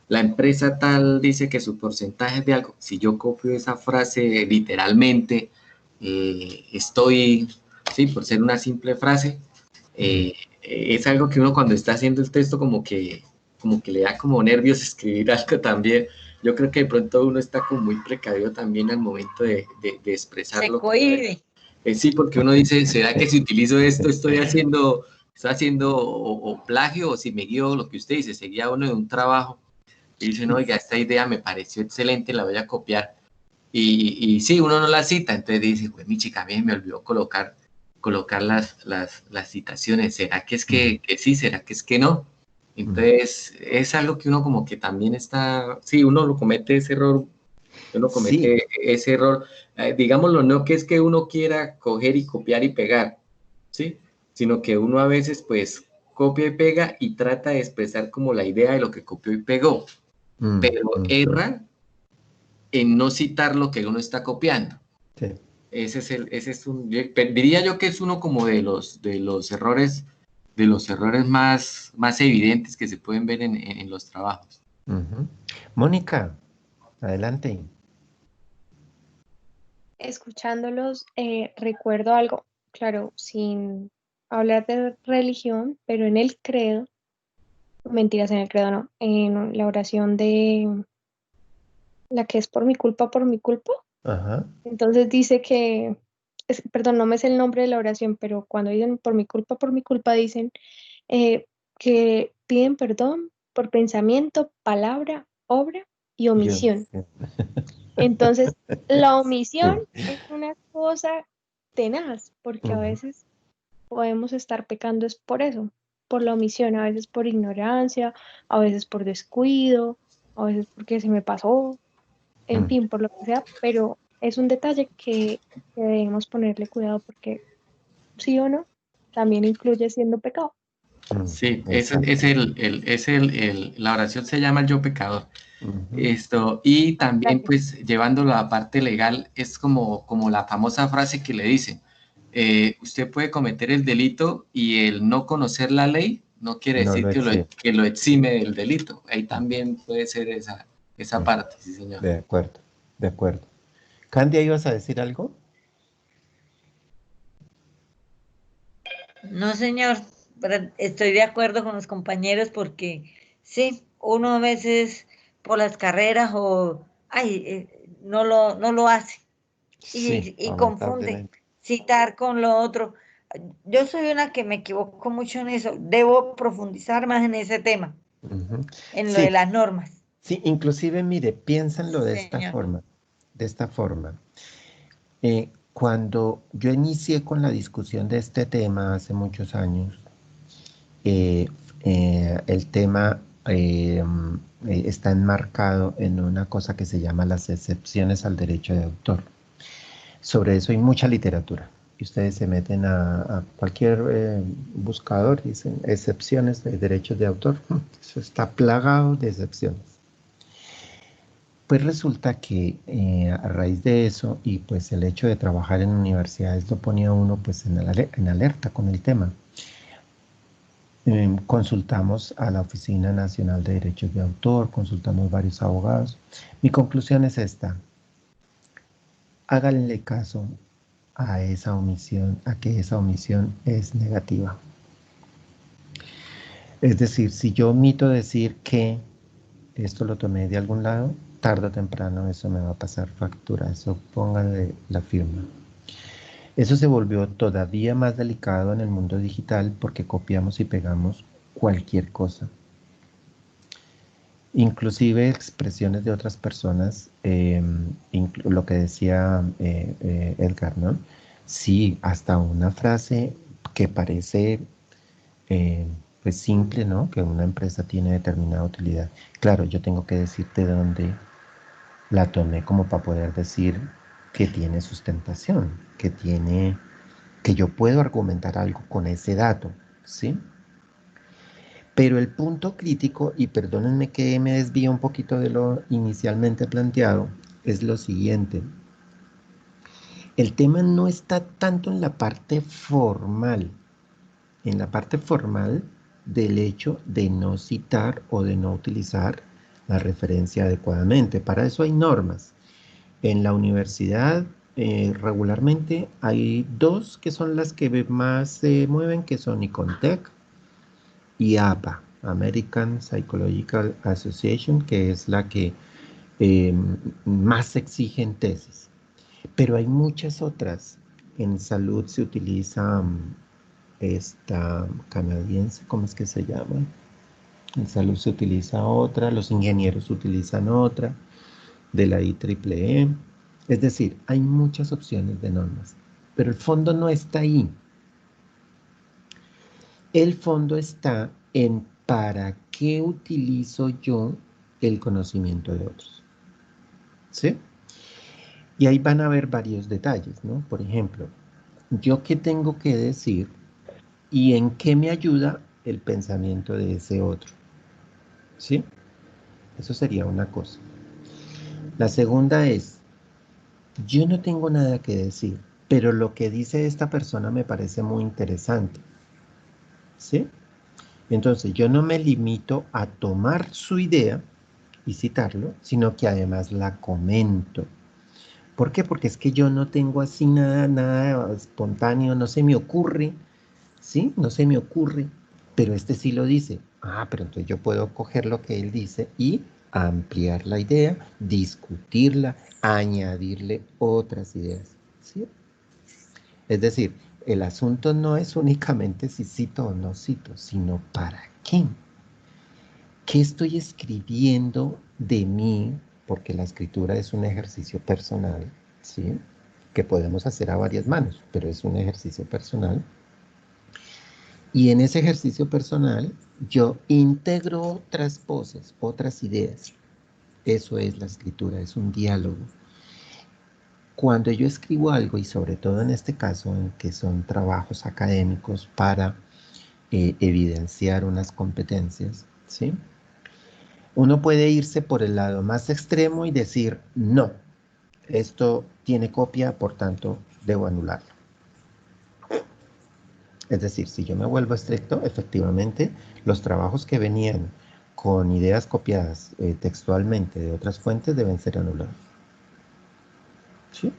la empresa tal dice que su porcentaje es de algo, si yo copio esa frase literalmente, sí, por ser una simple frase, es algo que uno cuando está haciendo el texto como que le da como nervios escribir algo también. Yo creo que de pronto uno está como muy precavido también al momento de expresarlo. Se cohíbe. Sí, porque uno dice, ¿será que si utilizo esto estoy haciendo o plagio? O si me guío lo que usted dice, seguía uno de un trabajo y dice, no, oiga, esta idea me pareció excelente, la voy a copiar. Y sí, uno no la cita, entonces dice, pues mi chica, a mí me olvidó colocar las citaciones. ¿Será que es que sí? ¿Será que es que no? Entonces, es algo que uno como que también sí, uno lo comete ese error, digámoslo, no que es que uno quiera coger y copiar y pegar, ¿sí? Sino que uno a veces, pues, copia y pega y trata de expresar como la idea de lo que copió y pegó, pero erra en no citar lo que uno está copiando. Sí. Diría yo que es uno como de los errores más evidentes que se pueden ver en los trabajos. Mónica, adelante. Escuchándolos, recuerdo algo, claro, sin hablar de religión, pero en el credo, mentiras, en el credo no, en la oración de la que es por mi culpa, Ajá. Entonces dice que, perdón, no me sé el nombre de la oración, pero cuando dicen por mi culpa, dicen que piden perdón por pensamiento, palabra, obra y omisión. Entonces, la omisión es una cosa tenaz, porque a veces podemos estar pecando es por eso, por la omisión, a veces por ignorancia, a veces por descuido, a veces porque se me pasó, en fin, por lo que sea, pero es un detalle que debemos ponerle cuidado porque sí o no, también incluye siendo pecado. Sí, la oración se llama el yo pecador. Y también pues llevándolo a la parte legal es como la famosa frase que le dicen, usted puede cometer el delito y el no conocer la ley no quiere decir que lo exime del delito. Ahí también puede ser esa parte, sí señor. De acuerdo. Candia, ¿ibas a decir algo? No, señor, pero estoy de acuerdo con los compañeros porque sí, uno a veces por las carreras o ay, no lo hace Sí, y confunde lamentablemente. citar con lo otro. Yo soy una que me equivoco mucho en eso. Debo profundizar más en ese tema, Ujú. en lo de Sí, las normas. sí, inclusive, mire, piénsenlo Sí, de esta señor. forma, de esta forma. Cuando yo inicié con la discusión de este tema hace muchos años, eh, el tema está enmarcado en una cosa que se llama las excepciones al derecho de autor. Sobre eso hay mucha literatura. Y ustedes se meten a cualquier buscador y dicen excepciones de derechos de autor. Eso está plagado de excepciones. Pues resulta que a raíz de eso y pues el hecho de trabajar en universidades lo ponía uno pues en alerta con el tema. Consultamos a la Oficina Nacional de Derechos de Autor, consultamos varios abogados. Mi conclusión es esta: háganle caso a esa omisión, a que esa omisión es negativa. Es decir, si yo omito decir que esto lo tomé de algún lado, tarde o temprano eso me va a pasar factura, eso pónganle la firma. Eso se volvió todavía más delicado en el mundo digital porque copiamos y pegamos cualquier cosa. Inclusive expresiones de otras personas, lo que decía Edgar, ¿no? Sí, hasta una frase que parece eh, pues simple, ¿no? Que una empresa tiene determinada utilidad. Claro, yo tengo que decirte de dónde la tomé como para poder decir que tiene sustentación, que yo puedo argumentar algo con ese dato, ¿sí? Pero el punto crítico, y perdónenme que me desvío un poquito de lo inicialmente planteado, es lo siguiente. El tema no está tanto en la parte formal del hecho de no citar o de no utilizar la referencia adecuadamente. Para eso hay normas. En la universidad regularmente hay dos que son las que más se mueven, que son ICONTEC y APA, American Psychological Association, que es la que eh, más exige en tesis. Pero hay muchas otras. En salud se utiliza esta canadiense, ¿cómo es que se llama? En salud se utiliza otra, los ingenieros utilizan otra, de la IEEE. Es decir, hay muchas opciones de normas, pero el fondo no está ahí. El fondo está en para qué utilizo yo el conocimiento de otros. ¿Sí? Y ahí van a haber varios detalles, ¿no? Por ejemplo, yo qué tengo que decir y en qué me ayuda el pensamiento de ese otro. ¿Sí? Eso sería una cosa. La segunda es, yo no tengo nada que decir, pero lo que dice esta persona me parece muy interesante. ¿Sí? Entonces, yo no me limito a tomar su idea y citarlo, sino que además la comento. ¿Por qué? Porque es que yo no tengo así nada espontáneo, no se me ocurre, ¿sí? No se me ocurre, pero este sí lo dice. Ah, pero entonces yo puedo coger lo que él dice y ampliar la idea, discutirla, añadirle otras ideas, ¿sí? Es decir, el asunto no es únicamente si cito o no cito, sino para qué. ¿Qué estoy escribiendo de mí? Porque la escritura es un ejercicio personal, ¿sí? Que podemos hacer a varias manos, pero es un ejercicio personal. Y en ese ejercicio personal yo integro otras voces, otras ideas. Eso es la escritura, es un diálogo. Cuando yo escribo algo, y sobre todo en este caso, en que son trabajos académicos para evidenciar unas competencias, ¿sí? Uno puede irse por el lado más extremo y decir, no, esto tiene copia, por tanto, debo anularlo. Es decir, si yo me vuelvo estricto, efectivamente, los trabajos que venían con ideas copiadas textualmente de otras fuentes deben ser anulados. ¿Sí?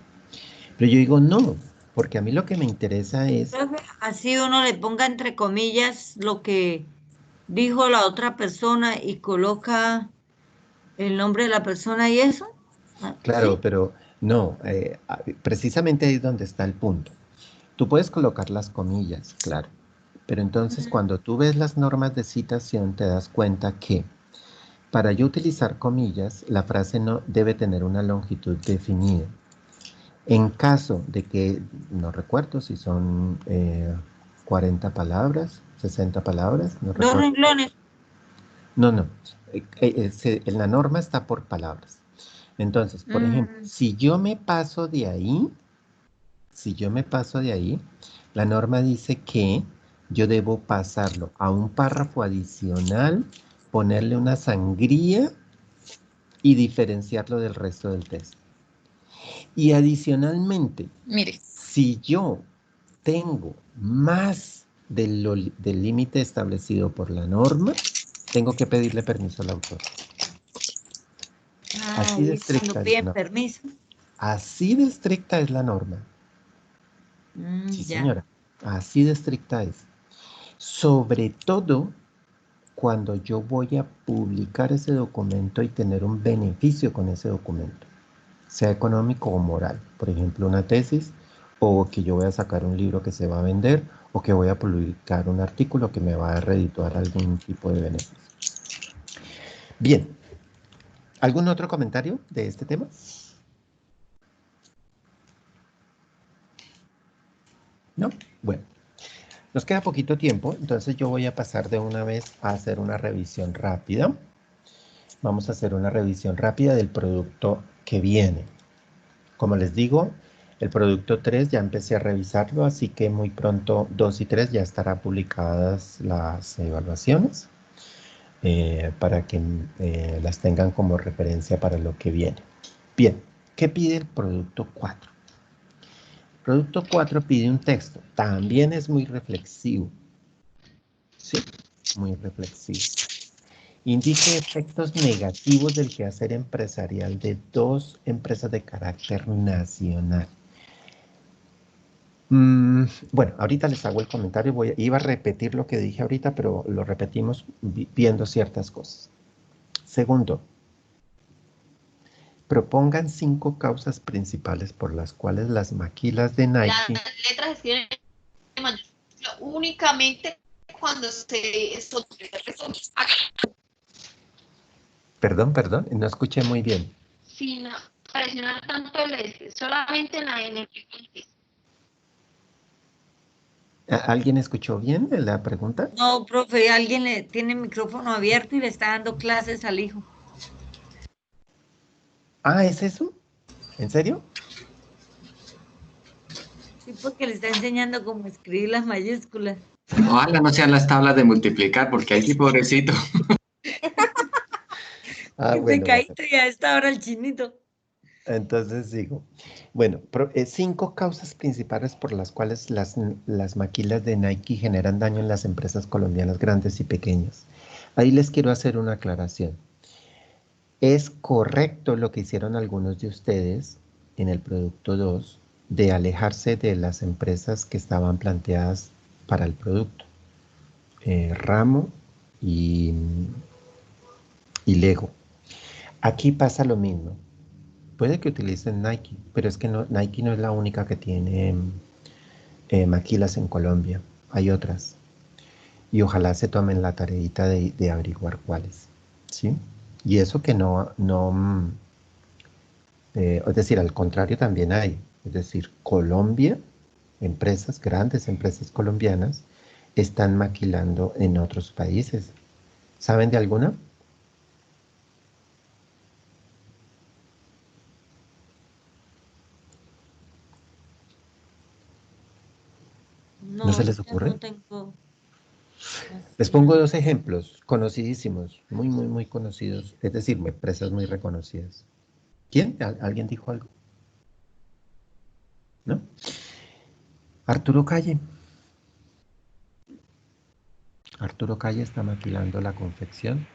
Pero yo digo, no, porque a mí lo que me interesa es así uno le ponga entre comillas lo que dijo la otra persona y coloca el nombre de la persona y eso. Claro, ¿Sí? pero no, precisamente ahí es donde está el punto. Tú puedes colocar las comillas, claro, pero entonces Ujú. cuando tú ves las normas de citación te das cuenta que para yo utilizar comillas, la frase no debe tener una longitud definida. En caso de que, no recuerdo si son 40 palabras, 60 palabras, no Dos recuerdo. renglones. No, no. En la norma está por palabras. Entonces, por ejemplo, Mm, si yo me paso de ahí, la norma dice que yo debo pasarlo a un párrafo adicional, ponerle una sangría y diferenciarlo del resto del texto. Y adicionalmente, Mire, si yo tengo más del límite establecido por la norma, tengo que pedirle permiso al autor. Así de ahí es cuando estricta es la piden norma. permiso. Así de estricta es la norma. Sí, Ya. señora. Así de estricta es. Sobre todo cuando yo voy a publicar ese documento y tener un beneficio con ese documento, sea económico o moral. Por ejemplo, una tesis, o que yo voy a sacar un libro que se va a vender, o que voy a publicar un artículo que me va a redituar algún tipo de beneficio. Bien, ¿algún otro comentario de este tema? ¿No? Bueno, nos queda poquito tiempo, entonces yo voy a pasar de una vez a hacer una revisión rápida. Vamos a hacer una revisión rápida del producto que viene. Como les digo, el producto 3 ya empecé a revisarlo, así que muy pronto 2 y 3 ya estarán publicadas las evaluaciones para que las tengan como referencia para lo que viene. Bien, ¿qué pide el producto 4? El producto 4 pide un texto, también es muy reflexivo, ¿sí? Muy reflexivo. Indique efectos negativos del quehacer empresarial de dos empresas de carácter nacional. Bueno, ahorita les hago el comentario. Iba a repetir lo que dije ahorita, pero lo repetimos viendo ciertas cosas. Segundo, propongan 5 causas principales por las cuales las maquilas de Nike... las letras escriben en mayúscula únicamente cuando se Perdón, no escuché muy bien. sin presionar tanto el S, solamente en el ¿Alguien escuchó bien la pregunta? No, profe, alguien le tiene el micrófono abierto y le está dando clases al hijo. Ah, ¿es eso? ¿En serio? Sí, porque le está enseñando cómo escribir las mayúsculas. Ojalá no sean las tablas de multiplicar, porque ahí sí, pobrecito. Ah, Qué bueno, bueno. pecadito, y a esta hora el chinito. Entonces sigo. Bueno, 5 causas principales por las cuales las maquilas de Nike generan daño en las empresas colombianas grandes y pequeñas. Ahí les quiero hacer una aclaración. Es correcto lo que hicieron algunos de ustedes en el producto 2 de alejarse de las empresas que estaban planteadas para el producto. Ramo y, y Lego. Aquí pasa lo mismo. Puede que utilicen Nike, pero es que Nike no es la única que tiene maquilas en Colombia. Hay otras. Y ojalá se tomen la tareita de averiguar cuáles. ¿Sí? Y eso que es decir, al contrario también hay. Es decir, Colombia, empresas, grandes empresas colombianas, están maquilando en otros países. ¿Saben de alguna? ¿No No, se les ahorita ocurre? no tengo Les así pongo algo. 2 ejemplos conocidísimos, muy conocidos, es decir, empresas muy reconocidas. ¿Quién? ¿Alguien dijo algo? ¿No? Arturo Calle. Arturo Calle está maquilando la confección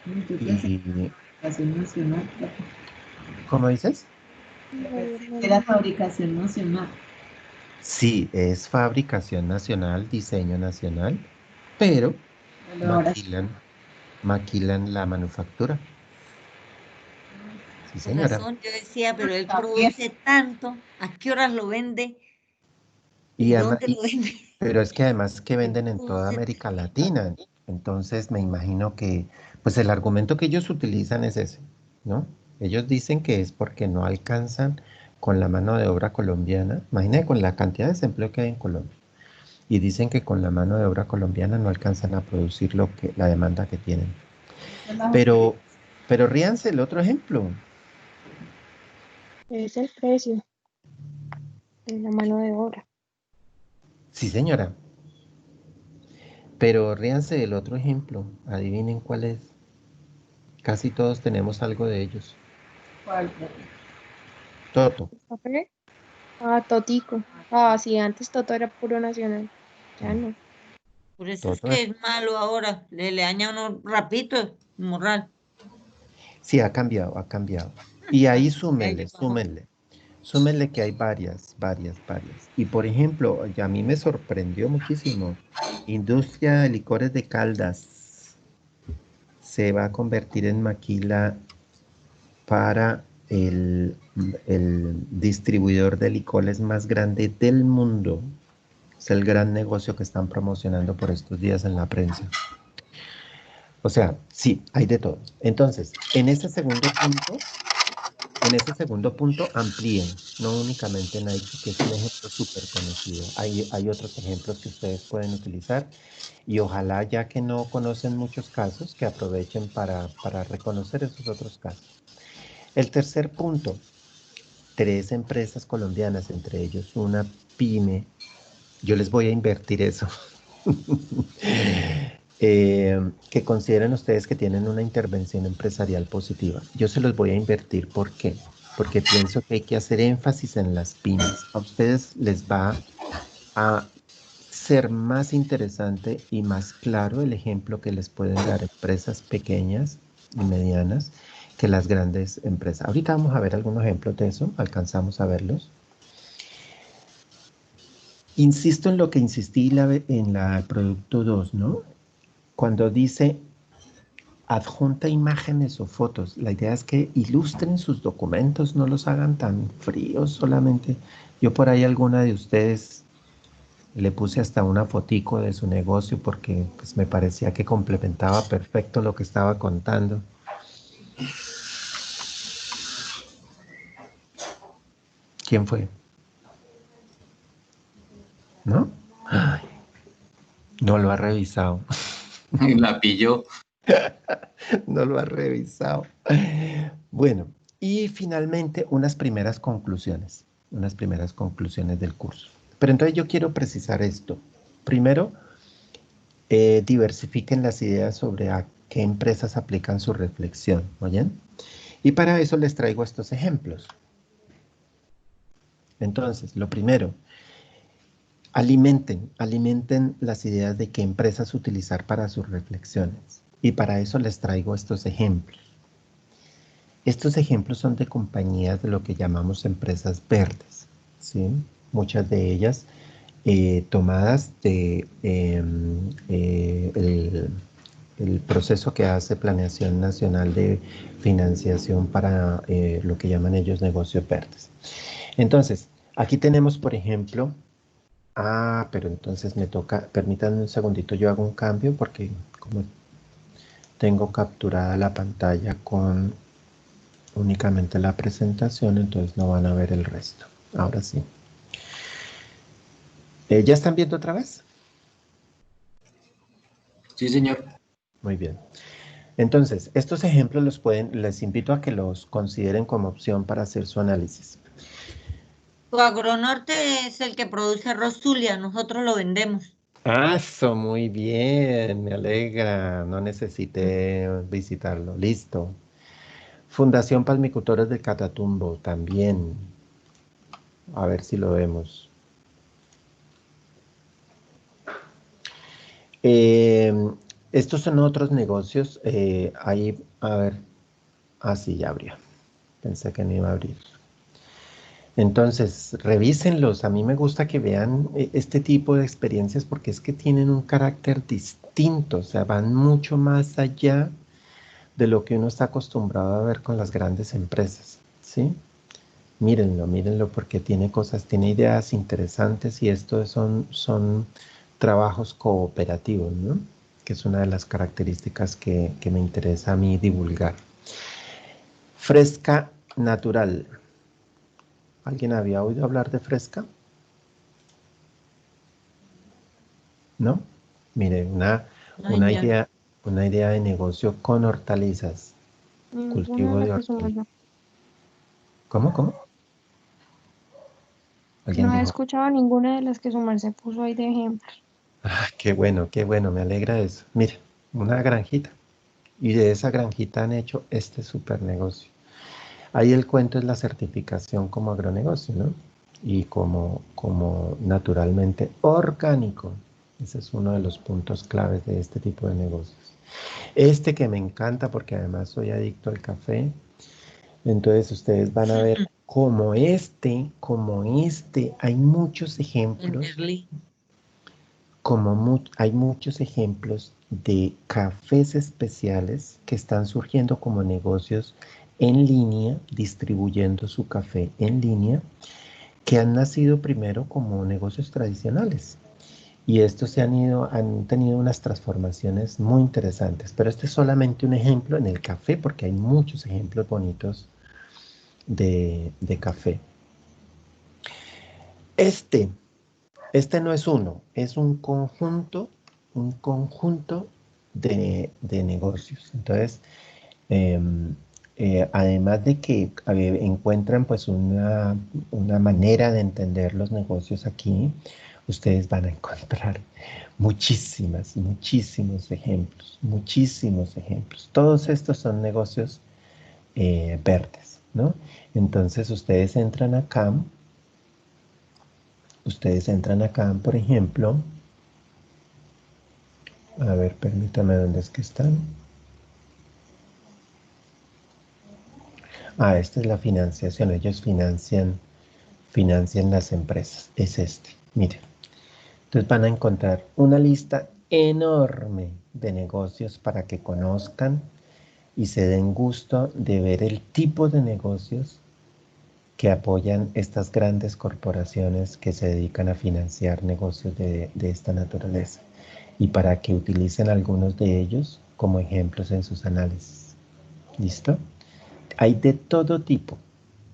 y, Fabricación nacional. ¿cómo dices? De la fabricación nacional. Sí, es fabricación nacional, diseño nacional, pero Pero ahora sí, maquilan la manufactura. Sí, con señora. razón, yo decía, pero él produce tanto, ¿a qué horas lo vende? Y, ¿Y dónde lo vende? pero es que además que Él venden en toda produce América tanto. Latina. Entonces me imagino que, pues el argumento que ellos utilizan es ese, ¿no? Ellos dicen que es porque no alcanzan con la mano de obra colombiana. Imagínate con la cantidad de desempleo que hay en Colombia. Y dicen que con la mano de obra colombiana no alcanzan a producir la demanda que tienen. Pero, pero ríanse el otro ejemplo. Es el precio de la mano de obra. Sí, señora. Pero ríanse del otro ejemplo. Adivinen cuál es. Casi todos tenemos algo de ellos. ¿Cuál? Toto. ¿Café? Ah, Totico. Ah, sí, antes Toto era puro nacional. Ya Mm, no. Por eso es Toto es. que es malo ahora, le daña a uno rapidito el morral. Sí, ha cambiado, ha cambiado. Y ahí Ahí le súmenle, bajó. súmenle. Súmenle que hay varias. Y por ejemplo, ya a mí me sorprendió muchísimo. Industria de licores de Caldas se va a convertir en maquila para el distribuidor de licores más grande del mundo. Es el gran negocio que están promocionando por estos días en la prensa. O sea, sí, hay de todo. Entonces, en ese segundo punto amplíen, no únicamente Nike, que es un ejemplo súper conocido. Hay otros ejemplos que ustedes pueden utilizar y ojalá, ya que no conocen muchos casos, que aprovechen para reconocer esos otros casos. El tercer punto, 3 empresas colombianas, entre ellos una pyme. Yo les voy a invertir eso. Que consideren ustedes que tienen una intervención empresarial positiva. Yo se los voy a invertir. ¿Por qué? Porque pienso que hay que hacer énfasis en las pymes. A ustedes les va a ser más interesante y más claro el ejemplo que les pueden dar empresas pequeñas y medianas que las grandes empresas. Ahorita vamos a ver algunos ejemplos de eso, alcanzamos a verlos. Insisto en lo que insistí en la producto 2, ¿no? Cuando dice adjunta imágenes o fotos, la idea es que ilustren sus documentos, no los hagan tan fríos solamente. Yo por ahí alguna de ustedes le puse hasta una fotico de su negocio porque pues, me parecía que complementaba perfecto lo que estaba contando. ¿Quién fue? ¿No? Ay, no lo ha revisado. La pilló. No lo ha revisado. Bueno, y finalmente unas primeras conclusiones del curso. Pero entonces yo quiero precisar esto. Primero, diversifiquen las ideas sobre a qué empresas aplican su reflexión, ¿oyen? Y para eso les traigo estos ejemplos. Entonces, lo primero, alimenten las ideas de qué empresas utilizar para sus reflexiones. Y para eso les traigo estos ejemplos. Estos ejemplos son de compañías de lo que llamamos empresas verdes, ¿sí? Muchas de ellas tomadas de el proceso que hace Planeación Nacional de Financiación para lo que llaman ellos negocios verdes. Entonces, aquí tenemos, por ejemplo, pero entonces me toca, permítanme un segundito, yo hago un cambio porque como tengo capturada la pantalla con únicamente la presentación, entonces no van a ver el resto. Ahora sí. ¿Ya están viendo otra vez? Sí, señor. Muy bien. Entonces, estos ejemplos les invito a que los consideren como opción para hacer su análisis. Tu Agronorte es el que produce arroz Zulia, nosotros lo vendemos. Eso, muy bien, me alegra. No necesité visitarlo. Listo. Fundación Palmicultores de Catatumbo, también. A ver si lo vemos. Eh, Estos son otros negocios. A ver. Ah, sí, ya abrió. Pensé que no iba a abrir. Entonces, revísenlos. A mí me gusta que vean este tipo de experiencias porque es que tienen un carácter distinto, o sea, van mucho más allá de lo que uno está acostumbrado a ver con las grandes empresas, ¿sí? Mírenlo, mírenlo porque tiene cosas, tiene ideas interesantes y estos son trabajos cooperativos, ¿no? Que es una de las características que me interesa a mí divulgar. Fresca natural. ¿Alguien había oído hablar de Fresca? ¿No? Mire, Ay, una no. idea, una idea de negocio con hortalizas, Ninguna cultivo de de las que su hortalizas. merced. ¿Cómo? ¿Cómo? ¿Alguien No he dijo? escuchado ninguna de las que su merced puso ahí de ejemplo. Ah, qué bueno, me alegra eso. Mire, una granjita. Y de esa granjita han hecho este super negocio. Ahí el cuento es la certificación como agronegocio, ¿no? Y como naturalmente orgánico. Ese es uno de los puntos claves de este tipo de negocios. Este que me encanta porque además soy adicto al café. Entonces ustedes van a ver como este, hay muchos En ejemplos, Berlín. hay muchos ejemplos de cafés especiales que están surgiendo como negocios en línea, distribuyendo su café en línea, que han nacido primero como negocios tradicionales. Y estos han tenido unas transformaciones muy interesantes. Pero este es solamente un ejemplo en el café, porque hay muchos ejemplos bonitos de café. Este, este no es uno, es un conjunto de negocios. Entonces, además de que encuentran pues una manera de entender los negocios aquí, ustedes van a encontrar muchísimos ejemplos, muchísimos ejemplos. Todos estos son negocios verdes, ¿no? Entonces ustedes entran acá, por ejemplo, a ver, permítame, ¿dónde es que están? Ah, esta es la financiación, ellos financian las empresas, es este, miren. Entonces van a encontrar una lista enorme de negocios para que conozcan y se den gusto de ver el tipo de negocios que apoyan estas grandes corporaciones que se dedican a financiar negocios de esta naturaleza y para que utilicen algunos de ellos como ejemplos en sus análisis. ¿Listo? Hay de todo tipo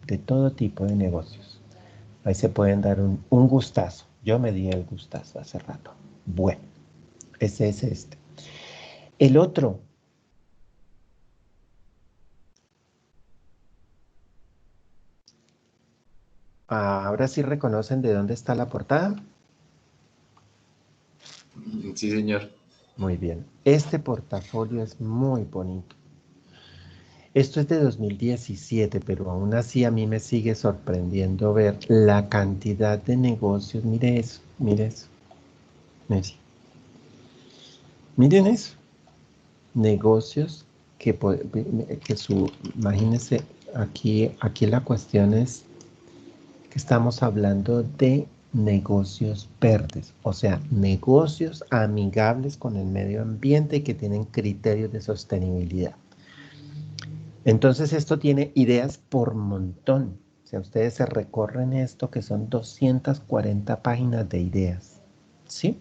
de negocios. Ahí se pueden dar un gustazo. Yo me di el gustazo hace rato. Bueno, ese es este. El otro. Ahora sí reconocen de dónde está la portada. Sí, señor. Muy bien. Este portafolio es muy bonito. Esto es de 2017, pero aún así a mí me sigue sorprendiendo ver la cantidad de negocios. Mire eso, mire eso. Mire. Miren eso. Negocios imagínense, aquí la cuestión es que estamos hablando de negocios verdes, o sea, negocios amigables con el medio ambiente y que tienen criterios de sostenibilidad. Entonces esto tiene ideas por montón. O sea, ustedes se recorren esto que son 240 páginas de ideas, ¿sí?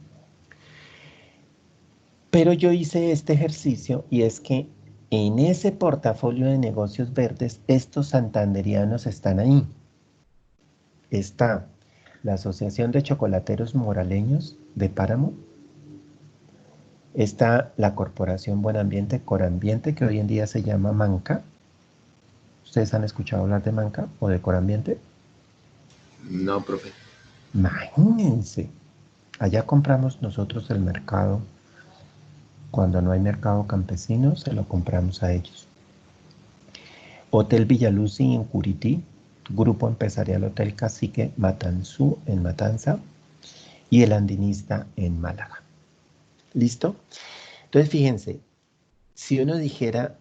Pero yo hice este ejercicio y es que en ese portafolio de negocios verdes, estos santanderianos están ahí. Está la Asociación de Chocolateros Moraleños de Páramo. Está la Corporación Buen Ambiente, Corambiente, que hoy en día se llama Manca. ¿Ustedes han escuchado hablar de Manca o de Corambiente? No, profe. Imagínense. Allá compramos nosotros el mercado. Cuando no hay mercado campesino, se lo compramos a ellos. Hotel Villaluci en Curití, Grupo Empresarial Hotel Cacique Matanzú en Matanza y El Andinista en Málaga. ¿Listo? Entonces, fíjense, si uno dijera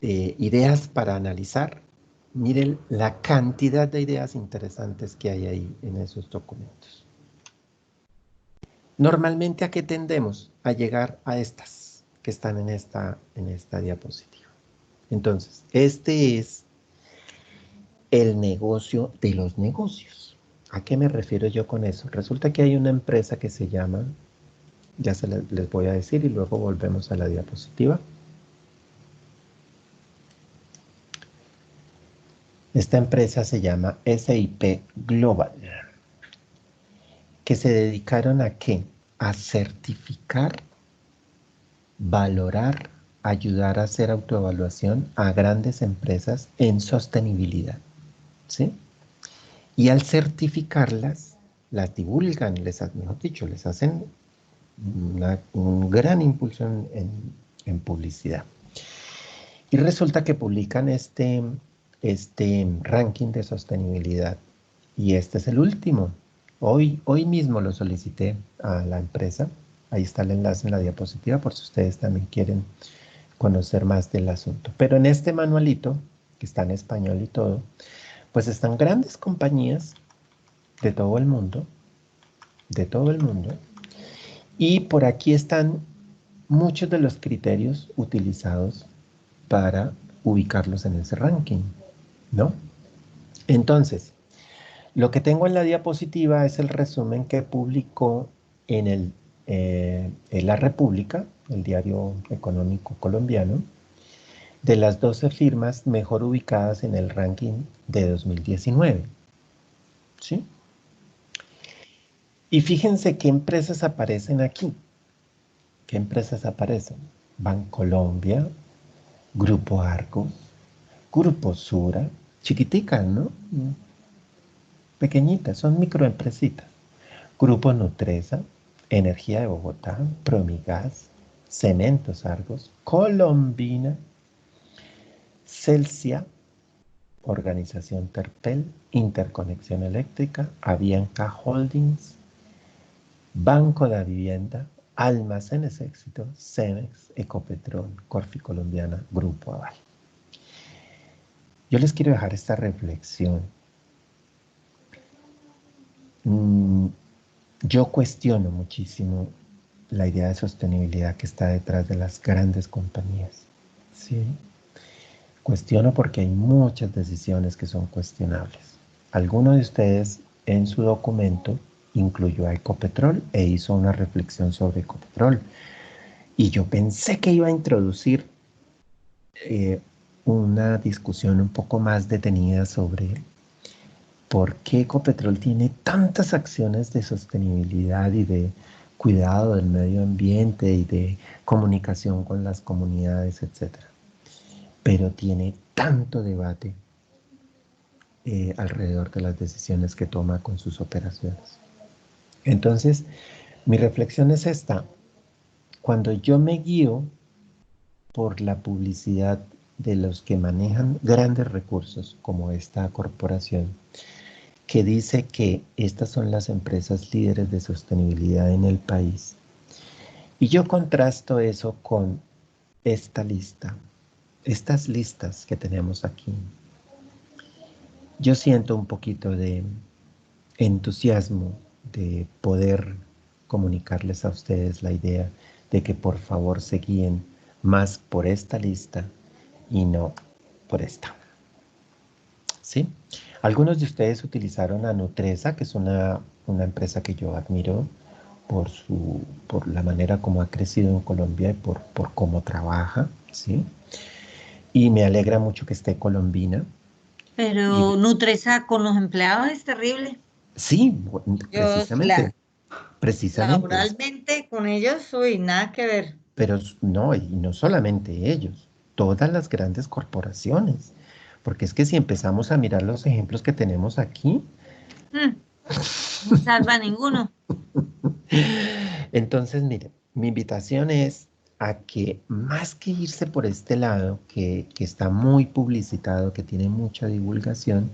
ideas para analizar, miren la cantidad de ideas interesantes que hay ahí en esos documentos. Normalmente, ¿a qué tendemos? A llegar a estas que están en esta diapositiva. Entonces, este es el negocio de los negocios. ¿A qué me refiero yo con eso? Resulta que hay una empresa que se llama, ya les voy a decir y luego volvemos a la diapositiva. Esta empresa se llama SIP Global, que se dedicaron ¿a qué? A certificar, valorar, ayudar a hacer autoevaluación a grandes empresas en sostenibilidad, ¿sí? Y al certificarlas, las divulgan, mejor dicho, les hacen un gran impulso en publicidad. Y resulta que publican este ranking de sostenibilidad. Y este es el último. Hoy mismo lo solicité a la empresa. Ahí está el enlace en la diapositiva por si ustedes también quieren conocer más del asunto. Pero en este manualito, que está en español y todo, pues están grandes compañías de todo el mundo, y por aquí están muchos de los criterios utilizados para ubicarlos en ese ranking, ¿no? Entonces, lo que tengo en la diapositiva es el resumen que publicó en La República, el diario económico colombiano, de las 12 firmas mejor ubicadas en el ranking de 2019, ¿sí? Y fíjense qué empresas aparecen aquí. ¿Qué empresas aparecen? Bancolombia, Grupo Argos, Grupo Sura, chiquiticas, ¿no? Pequeñitas, son microempresitas. Grupo Nutresa, Energía de Bogotá, Promigas, Cementos Argos, Colombina, Celsia, Organización Terpel, Interconexión Eléctrica, Avianca Holdings, Banco de Vivienda, Almacenes Éxito, Cemex, Ecopetrol, Corfi Colombiana, Grupo Aval. Yo les quiero dejar esta reflexión. Yo cuestiono muchísimo la idea de sostenibilidad que está detrás de las grandes compañías, ¿sí? Cuestiono porque hay muchas decisiones que son cuestionables. Alguno de ustedes en su documento incluyó a Ecopetrol e hizo una reflexión sobre Ecopetrol. Y yo pensé que iba a introducir una discusión un poco más detenida sobre por qué Ecopetrol tiene tantas acciones de sostenibilidad y de cuidado del medio ambiente y de comunicación con las comunidades, etc. Pero tiene tanto debate alrededor de las decisiones que toma con sus operaciones. Entonces, mi reflexión es esta. Cuando yo me guío por la publicidad de los que manejan grandes recursos, como esta corporación, que dice que estas son las empresas líderes de sostenibilidad en el país, y yo contrasto eso con esta lista, estas listas que tenemos aquí, yo siento un poquito de entusiasmo de poder comunicarles a ustedes la idea de que por favor se guíen más por esta lista y no por esta. ¿Sí? Algunos de ustedes utilizaron a Nutresa, que es una empresa que yo admiro por la manera como ha crecido en Colombia y por cómo trabaja, ¿sí? Y me alegra mucho que esté Colombina. Pero Nutresa con los empleados es terrible. Sí, precisamente. Laboralmente con ellos, uy, nada que ver. Pero no, y no solamente ellos, todas las grandes corporaciones. Porque es que si empezamos a mirar los ejemplos que tenemos aquí, no salva ninguno. Entonces, miren, mi invitación es a que más que irse por este lado, que está muy publicitado, que tiene mucha divulgación,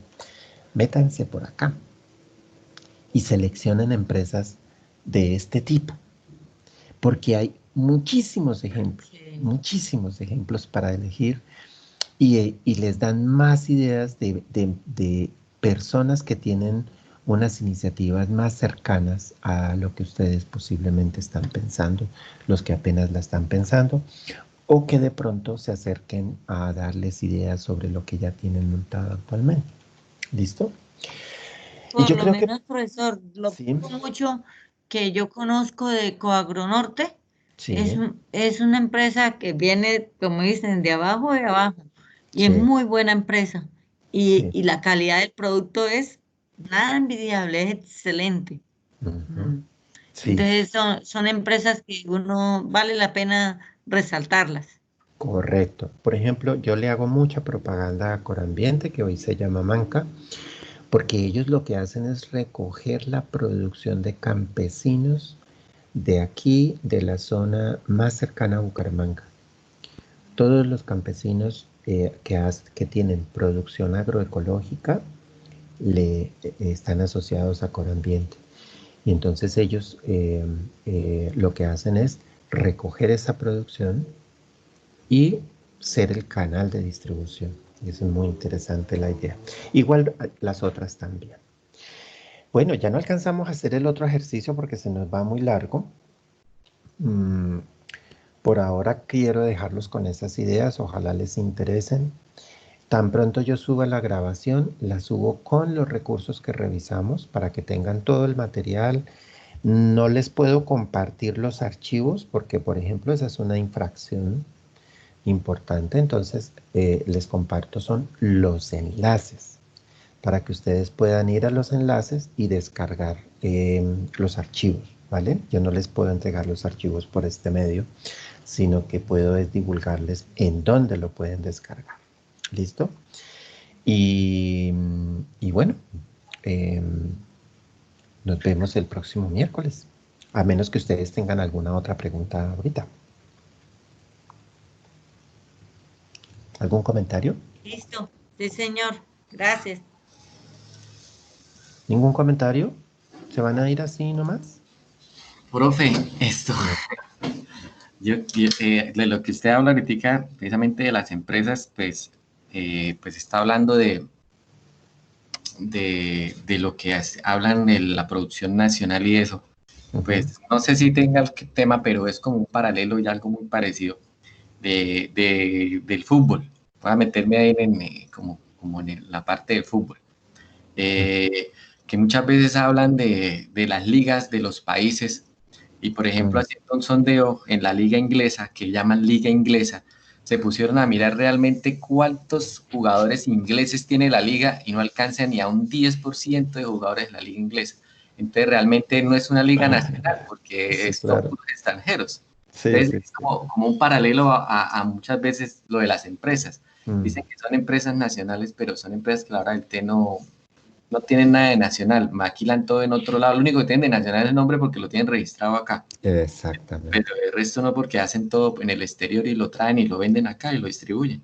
métanse por acá y seleccionen empresas de este tipo. Porque hay muchísimos ejemplos para elegir. y les dan más ideas de personas que tienen unas iniciativas más cercanas a lo que ustedes posiblemente están pensando, los que apenas la están pensando, o que de pronto se acerquen a darles ideas sobre lo que ya tienen montado actualmente. ¿Listo? Y Por yo lo creo que menos, profesor, lo sí, poco mucho que yo conozco de Coagronorte sí, es una empresa que viene, como dicen, de abajo, y es sí, muy buena empresa. sí. Y la calidad del producto es nada envidiable, es excelente. Ujú, Mm. sí, Entonces son empresas que uno vale la pena resaltarlas. correcto. Por ejemplo, yo le hago mucha propaganda a Corambiente, que hoy se llama Manca, porque ellos lo que hacen es recoger la producción de campesinos de aquí, de la zona más cercana a Bucaramanga. Todos los campesinos que tienen producción agroecológica están asociados a Corambiente. Y entonces ellos lo que hacen es recoger esa producción y ser el canal de distribución. Y eso es muy interesante la idea. Igual las otras también. Bueno, ya no alcanzamos a hacer el otro ejercicio porque se nos va muy largo. Mm, por ahora quiero dejarlos con esas ideas, ojalá les interesen. Tan pronto yo suba la grabación, la subo con los recursos que revisamos para que tengan todo el material. No les puedo compartir los archivos porque, por ejemplo, esa es una infracción importante. Entonces, les comparto son los enlaces para que ustedes puedan ir a los enlaces y descargar los archivos, ¿vale? Yo no les puedo entregar los archivos por este medio, sino que puedo divulgarles en dónde lo pueden descargar. ¿Listo? Y bueno, eh, nos vemos el próximo miércoles, a menos que ustedes tengan alguna otra pregunta ahorita. ¿Algún comentario? Listo, sí, señor. Gracias. ¿Ningún comentario? ¿Se van a ir así nomás? Profe, esto, No. de lo que usted habla ahorita, precisamente de las empresas, pues está hablando de lo que hablan de la producción nacional y eso. Pues no sé si tenga el tema, pero es como un paralelo y algo muy parecido del fútbol. Voy a meterme ahí como en la parte del fútbol. Que muchas veces hablan de las ligas de los países y, por ejemplo, haciendo un sondeo en la liga inglesa, que llaman liga inglesa, se pusieron a mirar realmente cuántos jugadores ingleses tiene la liga y no alcanza ni a un 10% de jugadores de la liga inglesa. Entonces, realmente no es una liga nacional porque Sí, son claro. puros extranjeros. Sí, Entonces, sí, es sí. como un paralelo a muchas veces lo de las empresas. Mm. Dicen que son empresas nacionales, pero son empresas que a la hora del té no tienen nada de nacional, maquilan todo en otro lado. Lo único que tienen de nacional es el nombre porque lo tienen registrado acá. Exactamente. Pero el resto no, porque hacen todo en el exterior y lo traen y lo venden acá y lo distribuyen.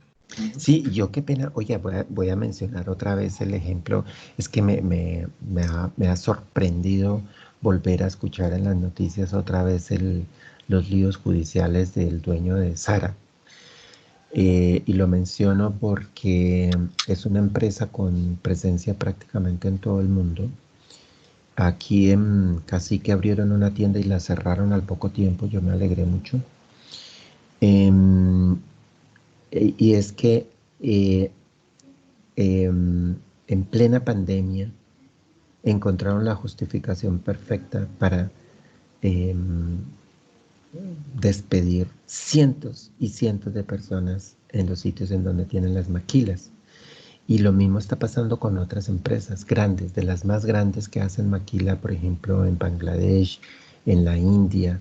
Sí, yo qué pena. Oye, voy a mencionar otra vez el ejemplo. Es que me ha sorprendido volver a escuchar en las noticias otra vez los líos judiciales del dueño de Sara. Y lo menciono porque es una empresa con presencia prácticamente en todo el mundo. Aquí en Cacique abrieron una tienda y la cerraron al poco tiempo. Yo me alegré mucho. Em, y es que eh, en plena pandemia encontraron la justificación perfecta para em, despedir cientos y cientos de personas en los sitios en donde tienen las maquilas. Y lo mismo está pasando con otras empresas grandes, de las más grandes que hacen maquila, por ejemplo, en Bangladesh, en la India,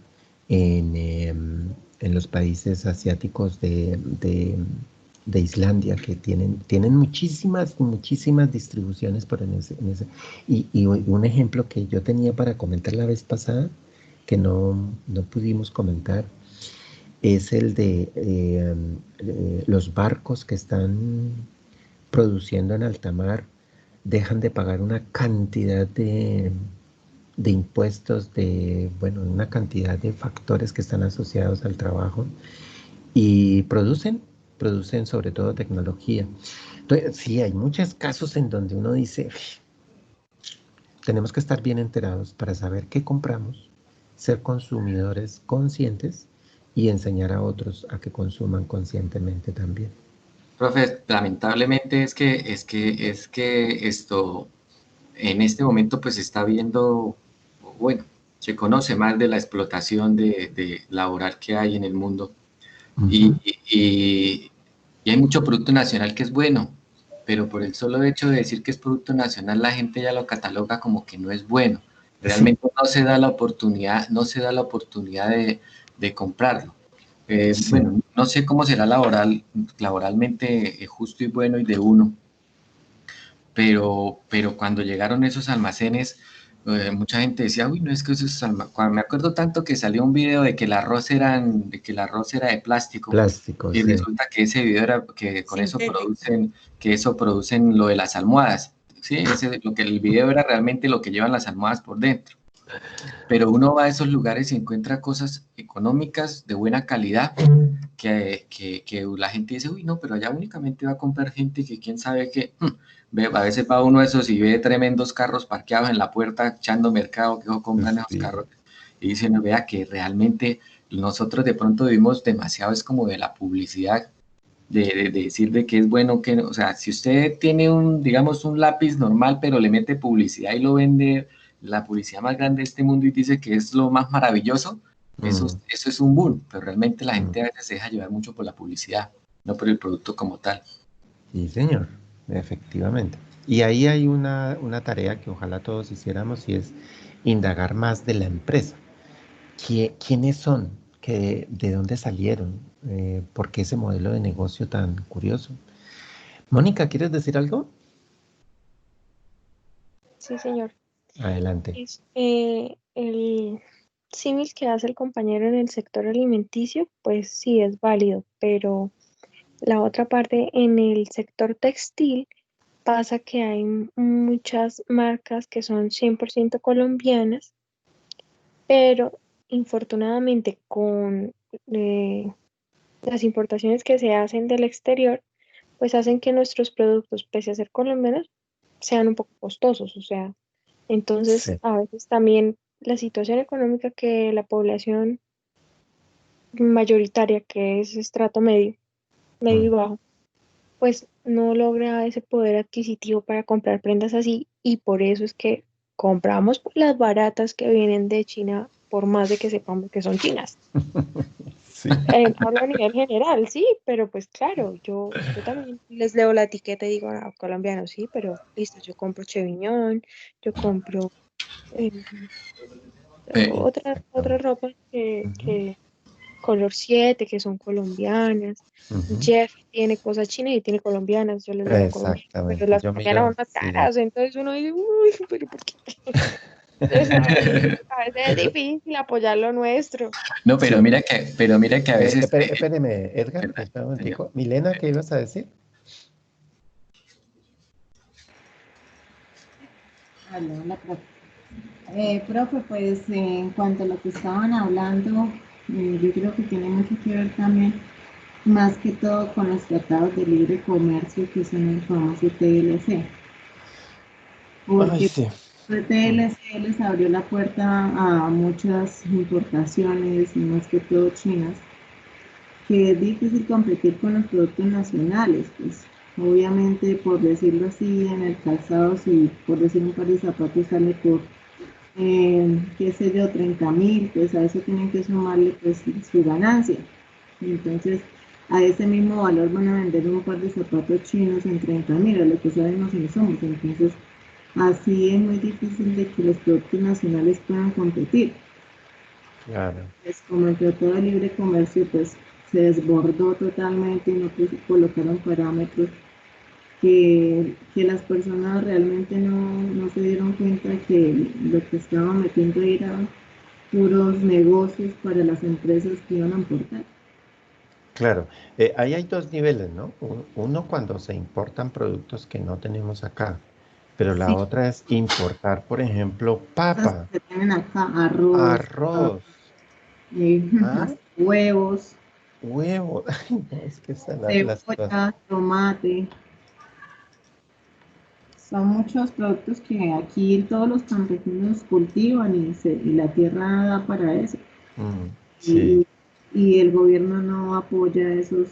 en los países asiáticos de Islandia, que tienen muchísimas distribuciones y un ejemplo que yo tenía para comentar la vez pasada, que no pudimos comentar, es el de los barcos que están produciendo en alta mar, dejan de pagar una cantidad de impuestos, bueno, una cantidad de factores que están asociados al trabajo y producen producen sobre todo tecnología. Entonces, sí, hay muchos casos en donde uno dice, tenemos que estar bien enterados para saber qué compramos, ser consumidores conscientes y enseñar a otros a que consuman conscientemente también. Profe, lamentablemente es que esto en este momento pues se está viendo, bueno, se conoce más de la explotación de laboral que hay en el mundo. Y hay mucho producto nacional que es bueno, pero por el solo hecho de decir que es producto nacional, la gente ya lo cataloga como que no es bueno. Realmente no se da la oportunidad, de comprarlo. Bueno, no sé cómo será laboralmente justo y bueno y de uno, pero cuando llegaron esos almacenes, mucha gente decía, uy, no es que esos almacenes, me acuerdo tanto que salió un video de que el arroz era de plástico, y sí. resulta que ese video era que con eso producen lo de las almohadas, sí, el video era realmente lo que llevan las almohadas por dentro. Pero uno va a esos lugares y encuentra cosas económicas de buena calidad que la gente dice, uy, no, pero allá únicamente va a comprar gente que quién sabe qué. A veces va uno de esos y ve tremendos carros parqueados en la puerta echando mercado, que compran esos carros. Y dicen, vea que realmente nosotros de pronto vivimos demasiado, es como de la publicidad, de decir de que es bueno, que no. O sea, si usted tiene digamos, un lápiz normal, pero le mete publicidad y lo vende la publicidad más grande de este mundo y dice que es lo más maravilloso, eso es un boom, pero realmente la gente a veces se deja llevar mucho por la publicidad, no por el producto como tal. Sí, señor, efectivamente. Y ahí hay una tarea que ojalá todos hiciéramos y es indagar más de la empresa. ¿Quiénes son? ¿De dónde salieron? ¿Por qué ese modelo de negocio tan curioso? Mónica, ¿quieres decir algo? Sí, señor. Adelante. El símil que hace el compañero en el sector alimenticio, pues sí es válido, pero la otra parte en el sector textil pasa que hay muchas marcas que son 100% colombianas, pero infortunadamente con las importaciones que se hacen del exterior, pues hacen que nuestros productos, pese a ser colombianos, sean un poco costosos. O sea, entonces Sí. a veces también la situación económica que la población mayoritaria, que es estrato medio y bajo, pues no logra ese poder adquisitivo para comprar prendas así, y por eso es que compramos las baratas que vienen de China, por más de que sepamos que son chinas. Sí. Hablo a nivel general, sí, pero pues claro, yo también les leo la etiqueta y digo, ah, colombiano, sí, pero listo, yo compro Cheviñón, yo compro otra ropa que color 7, que son colombianas. Jeff tiene cosas chinas y tiene colombianas, yo les leo colombianas, pero Exactamente. las Yo colombianas miro, son más sí. caras, entonces uno dice, uy, pero ¿por qué? Entonces, a veces es difícil apoyar lo nuestro. No, pero Sí. mira que a veces... Espéreme, Edgar, espera un momentico. Milena, ¿qué ibas a decir? Hola, profe. Profe, pues en cuanto a lo que estaban hablando, yo creo que tiene mucho que ver también, más que todo con los tratados de libre comercio que son el famoso TLC. Porque Sí. el TLC les abrió la puerta a muchas importaciones, más que todo chinas, que es difícil competir con los productos nacionales, pues obviamente, por decirlo así, en el calzado, si por decir un par de zapatos sale por qué sé yo, 30.000, pues a eso tienen que sumarle pues su ganancia. Y entonces a ese mismo valor van a vender un par de zapatos chinos en 30.000, a lo que sabemos y somos. Entonces así es muy difícil de que los productos nacionales puedan competir. Claro. Pues como el Tratado de Libre Comercio pues se desbordó totalmente y no colocaron parámetros que las personas realmente no se dieron cuenta que lo que estaban metiendo eran puros negocios para las empresas que iban a importar. Claro, ahí hay dos niveles, ¿no? Uno cuando se importan productos que no tenemos acá, pero la Sí, otra es importar, por ejemplo, cosas papa, que se tienen acá, arroz, arroz, ¿ah? huevos. huevo. Ay, no, es que están las cosas. Cebolla, tomate. Son muchos productos que aquí todos los campesinos cultivan y la tierra da para eso. Sí. Y el gobierno no apoya esos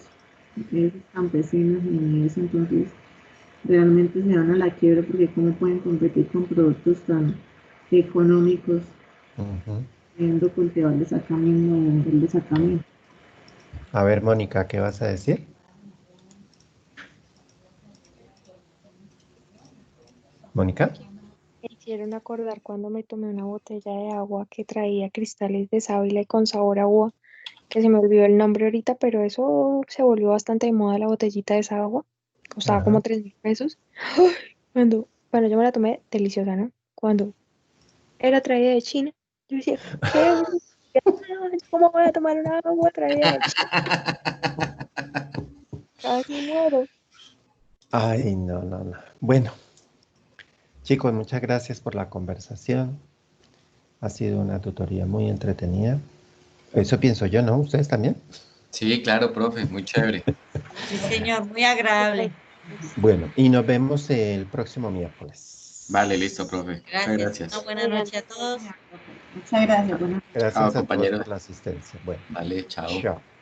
campesinos ni eso, entonces realmente se van a la quiebra porque cómo pueden competir con productos tan económicos, pudiendo cultivarles acá mismo y venderles acá mismo. A ver, Mónica, ¿qué vas a decir? ¿Mónica? Me hicieron acordar cuando me tomé una botella de agua que traía cristales de sábila y con sabor a agua, que se me olvidó el nombre ahorita, pero eso se volvió bastante de moda, la botellita de esa agua. Costaba como 3.000 pesos. ¡Ay! Cuando yo me la tomé, deliciosa, ¿no? Cuando era traída de China, yo decía, ¿qué? ¿Cómo voy a tomar una agua traída de China? Casi muero. Ay, no, no, no. Bueno, chicos, muchas gracias por la conversación. Ha sido una tutoría muy entretenida. Eso pienso yo, ¿no? ¿Ustedes también? Sí, claro, profe, muy chévere. Sí, señor, muy agradable. Bueno, y nos vemos el próximo miércoles. Vale, listo, profe. Muchas Gracias. gracias. Una buena noche a todos. Muchas gracias. Buenas noches. Gracias Chao, a todos compañeros. por la asistencia. Bueno, Vale, chao. chao.